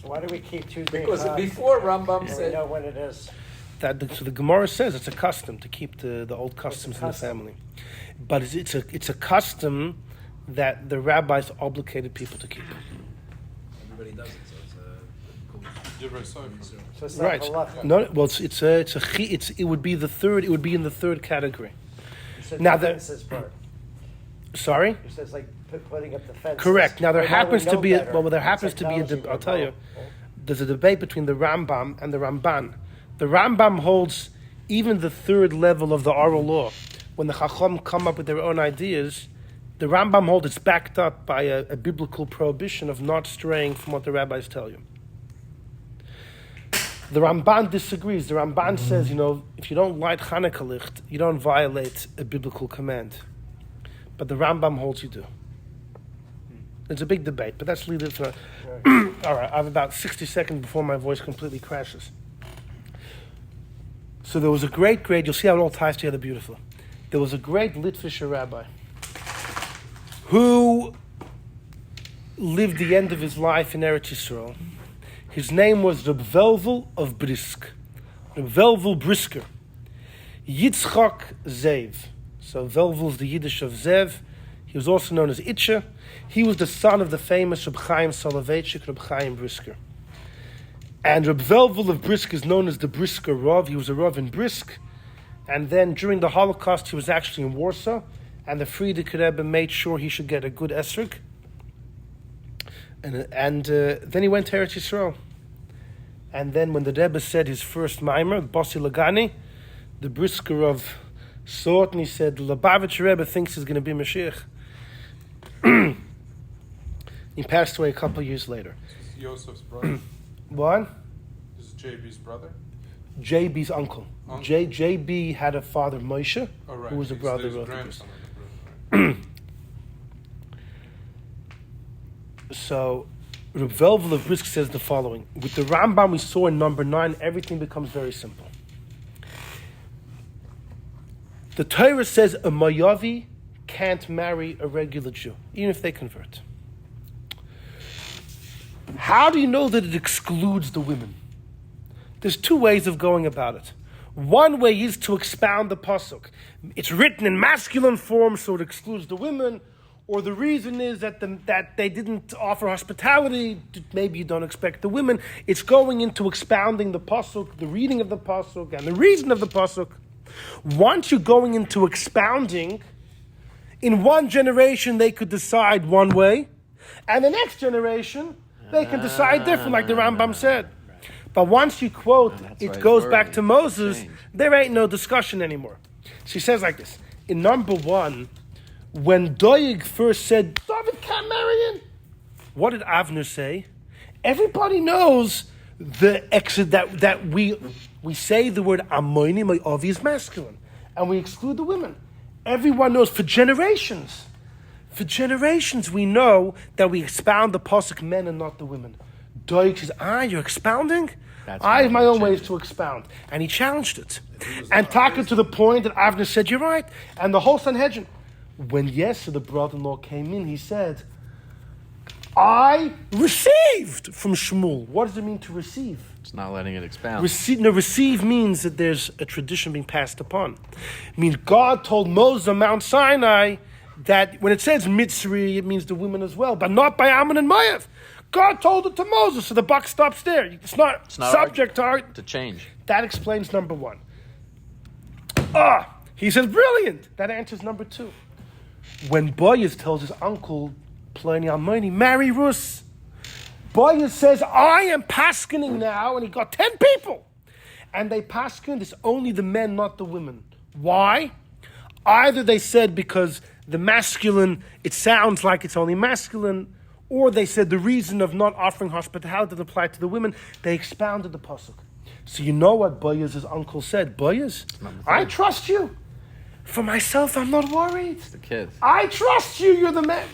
[SPEAKER 5] So why do we keep choosing?
[SPEAKER 4] because before Rambam
[SPEAKER 5] we
[SPEAKER 4] said
[SPEAKER 5] know when it is.
[SPEAKER 1] So the Gemara says it's a custom to keep the old customs in the family, but it's a custom that the rabbis obligated people to keep.
[SPEAKER 8] Everybody does it, so it's a
[SPEAKER 5] So it's not
[SPEAKER 1] Right?
[SPEAKER 5] halacha.
[SPEAKER 1] No, well, it would be the third. It would be in the 3rd category.
[SPEAKER 5] You said
[SPEAKER 1] Now
[SPEAKER 5] the
[SPEAKER 1] the-
[SPEAKER 5] fences part.
[SPEAKER 1] Sorry.
[SPEAKER 5] You said it's like putting up the fences.
[SPEAKER 1] Correct. Now there
[SPEAKER 5] Well,
[SPEAKER 1] happens
[SPEAKER 5] we
[SPEAKER 1] to
[SPEAKER 5] know
[SPEAKER 1] be
[SPEAKER 5] better.
[SPEAKER 1] there happens to be
[SPEAKER 5] Technology
[SPEAKER 1] I'll tell you.
[SPEAKER 5] will
[SPEAKER 1] There's a debate between the Rambam and the Ramban. The Rambam holds even the 3rd level of the oral law. When the Chacham come up with their own ideas, The Rambam holds it's backed up by a biblical prohibition of not straying from what the rabbis tell you. The Ramban disagrees. The Ramban says, if you don't light Hanukkah licht, you don't violate a biblical command. But the Rambam holds you do. It's a big debate, but let's leave it for... All right, I have about 60 seconds before my voice completely crashes. So there was a great, you'll see how it all ties together beautifully. There was a great Litvischer rabbi who lived the end of his life in Eretz Yisrael. His name was Reb Velvel of Brisk. Reb Velvel Brisker. Yitzchak Zev. So Velvel is the Yiddish of Zev. He was also known as Itcher. He was the son of the famous Reb Chaim Soloveitchik, Reb Chaim Brisker. And Reb Velvel of Brisk is known as the Brisker Rav. He was a Rav in Brisk. And then during the Holocaust, he was actually in Warsaw. And the Frierdiker Rebbe made sure he should get a good esrog. And then he went to Eretz Yisrael. And then when the Rebbe said his first mimer, Bossi Lagani, the Brisker of saw it and he said, the Lubavitcher Rebbe thinks he's going to be Mashiach. He passed away a couple of years later.
[SPEAKER 9] This is Yosef's brother.
[SPEAKER 1] What?
[SPEAKER 9] This is JB's brother?
[SPEAKER 1] JB's uncle. JB had a father, Moshe, who was a brother of the
[SPEAKER 9] grandson of the brother, right.
[SPEAKER 1] So, Reb Velvel of Brisk says the following. With the Rambam we saw in number 9, everything becomes very simple. The Torah says a Mayavi can't marry a regular Jew, even if they convert. How do you know that it excludes the women? There's 2 ways of going about it. One way is to expound the pasuk. It's written in masculine form, so it excludes the women. Or the reason is that they didn't offer hospitality. Maybe you don't expect the women. It's going into expounding the pasuk, the reading of the pasuk, and the reason of the pasuk. Once you're going into expounding, in one generation they could decide one way, and the next generation they can decide different, like the Rambam said. But once you quote, it goes back to Moses, there ain't no discussion anymore. She says like this, in number 1, when Doeg first said, David can't marry him, what did Avner say? Everybody knows that we say the word Amoini, my Avi is masculine, and we exclude the women. Everyone knows for generations. For generations we know that we expound the pasuk men and not the women. Doeg says, you're expounding? I have my own ways to expound. And he challenged it. And talking to the point that Avner said, you're right. And the whole Sanhedrin. When Yesser, the brother-in-law, came in, he said, I received from Shmuel. What does it mean to receive?
[SPEAKER 3] It's not letting it expound.
[SPEAKER 1] Receive means that there's a tradition being passed upon. It means God told Moses on Mount Sinai that when it says Mitzri, it means the women as well, but not by Ammon and Moav. God told it to Moses, so the buck stops there. It's not subject to
[SPEAKER 3] change.
[SPEAKER 1] That explains number 1. He says, brilliant. That answers number 2. When Boaz tells his uncle, Pliny Almoni, marry Rus, Boaz says, I am paskening now, and he got 10 people. And they paskened, it's only the men, not the women. Why? Either they said because the masculine, it sounds like it's only masculine, or they said the reason of not offering hospitality doesn't apply to the women. They expounded the pasuk. So you know what Boaz's uncle said. Boaz, I trust you. For myself, I'm not worried.
[SPEAKER 3] It's the kids. I
[SPEAKER 1] trust you, you're the man.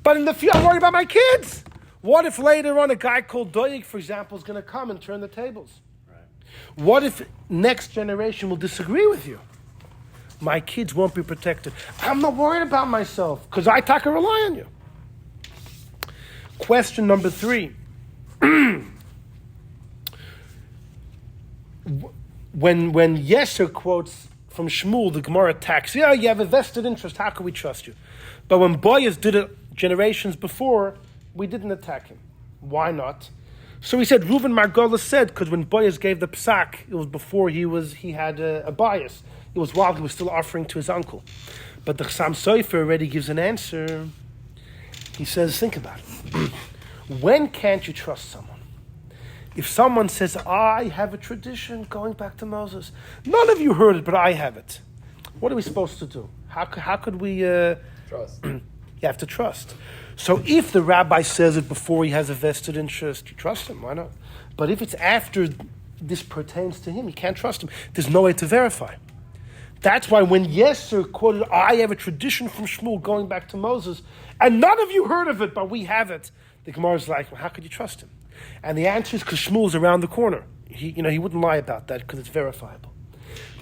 [SPEAKER 1] But in the future, I'm worried about my kids. What if later on a guy called Doeg, for example, is going to come and turn the tables? Right. What if next generation will disagree with you? My kids won't be protected. I'm not worried about myself because I can rely on you. Question number 3. When Yesser quotes from Shmuel, the Gemara attacks, you have a vested interest, how can we trust you? But when Boaz did it generations before, we didn't attack him. Why not? So he said, Reuven Margolis said, because when Boaz gave the psak, it was before he had a bias. It was while he was still offering to his uncle. But the Chassam Sofer already gives an answer. He says, think about it. When can't you trust someone? If someone says, I have a tradition going back to Moses. None of you heard it, but I have it. What are we supposed to do? How could we...
[SPEAKER 4] Trust.
[SPEAKER 1] You have to trust. So if the rabbi says it before he has a vested interest, you trust him. Why not? But if it's after this pertains to him, you can't trust him. There's no way to verify. That's why when Yesser quoted, I have a tradition from Shmuel going back to Moses, and none of you heard of it, but we have it. The Gemara is like, well, how could you trust him? And the answer is because Shmuel's around the corner. He wouldn't lie about that because it's verifiable.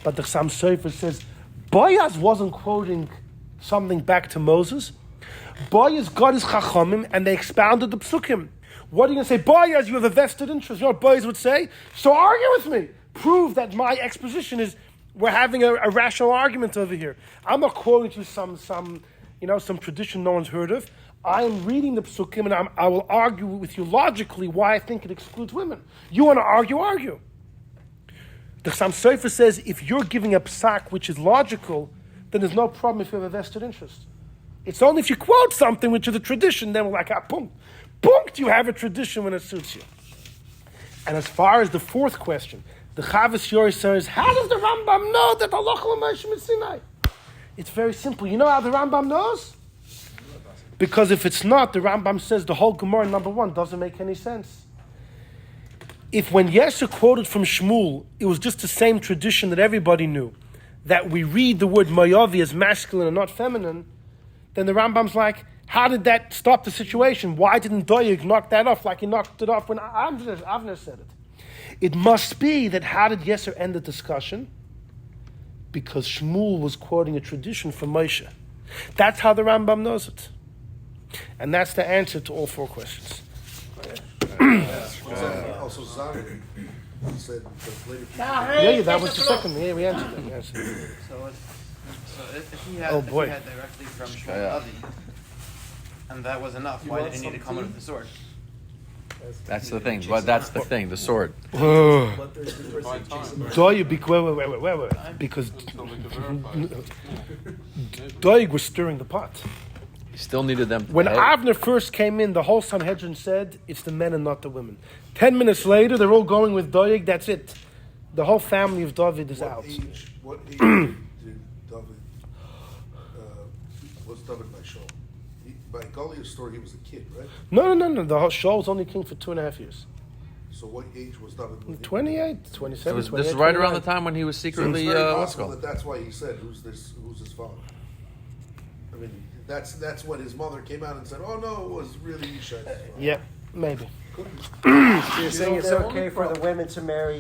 [SPEAKER 1] But the Chassam Sofer says, Boaz wasn't quoting something back to Moses. Boaz got his Chachamim and they expounded the Psukim. What are you going to say? Boaz, you have a vested interest. You know what Boaz would say? So argue with me. Prove that my exposition is, we're having a rational argument over here. I'm not quoting to some tradition no one's heard of. I'm reading the Psukim and I will argue with you logically why I think it excludes women. You want to argue. The Chassam Sofer says if you're giving a psak which is logical, then there's no problem if you have a vested interest. It's only if you quote something which is a tradition, then we're like, punkt, you have a tradition when it suits you. And as far as the fourth question, the Chavos Yair says, how does the Rambam know that Allah Moshe Sinai? It's very simple. You know how the Rambam knows? Because if it's not, the Rambam says the whole Gemara, number one, doesn't make any sense. If when Yesher quoted from Shmuel, it was just the same tradition that everybody knew, that we read the word Mayavi as masculine and not feminine, then the Rambam's like, how did that stop the situation? Why didn't Doeg knock that off like he knocked it off when Avner said it? It must be that how did Yesher end the discussion? Because Shmuel was quoting a tradition from Moshe. That's how the Rambam knows it. And that's the answer to all four questions.
[SPEAKER 7] Also, Zahir said because later.
[SPEAKER 1] Yeah, that was the second. Yeah, we answered that.
[SPEAKER 2] So if he had,
[SPEAKER 1] Oh, boy.
[SPEAKER 2] if he had directly from Shmuel Avi, and that was enough, why did he need to come with the sword?
[SPEAKER 3] That's the thing. But that's the thing. The sword.
[SPEAKER 1] Doeg, because Doeg was stirring the pot.
[SPEAKER 3] He still needed them.
[SPEAKER 1] When Avner first came in, the whole Sanhedrin said, it's the men and not the women. 10 minutes later, they're all going with Doeg, that's it. The whole family of David is out.
[SPEAKER 7] What age did David, was David by Shaul? By Goliath's story, he was a kid, right?
[SPEAKER 1] No. The whole Shaul was only king for 2.5 years.
[SPEAKER 7] So what age was David?
[SPEAKER 1] 28, 27,
[SPEAKER 3] This
[SPEAKER 1] 28,
[SPEAKER 3] is right around
[SPEAKER 1] 29.
[SPEAKER 3] the time when he was
[SPEAKER 7] So it's
[SPEAKER 3] secretly,
[SPEAKER 7] very
[SPEAKER 3] what's it
[SPEAKER 7] possible
[SPEAKER 3] called?
[SPEAKER 7] that's why he said, "Who's his father?" I mean, that's when his mother came out and said, "Oh no, it was really Yishai's father."
[SPEAKER 1] Yeah, maybe.
[SPEAKER 5] So you're saying it's okay for the women to marry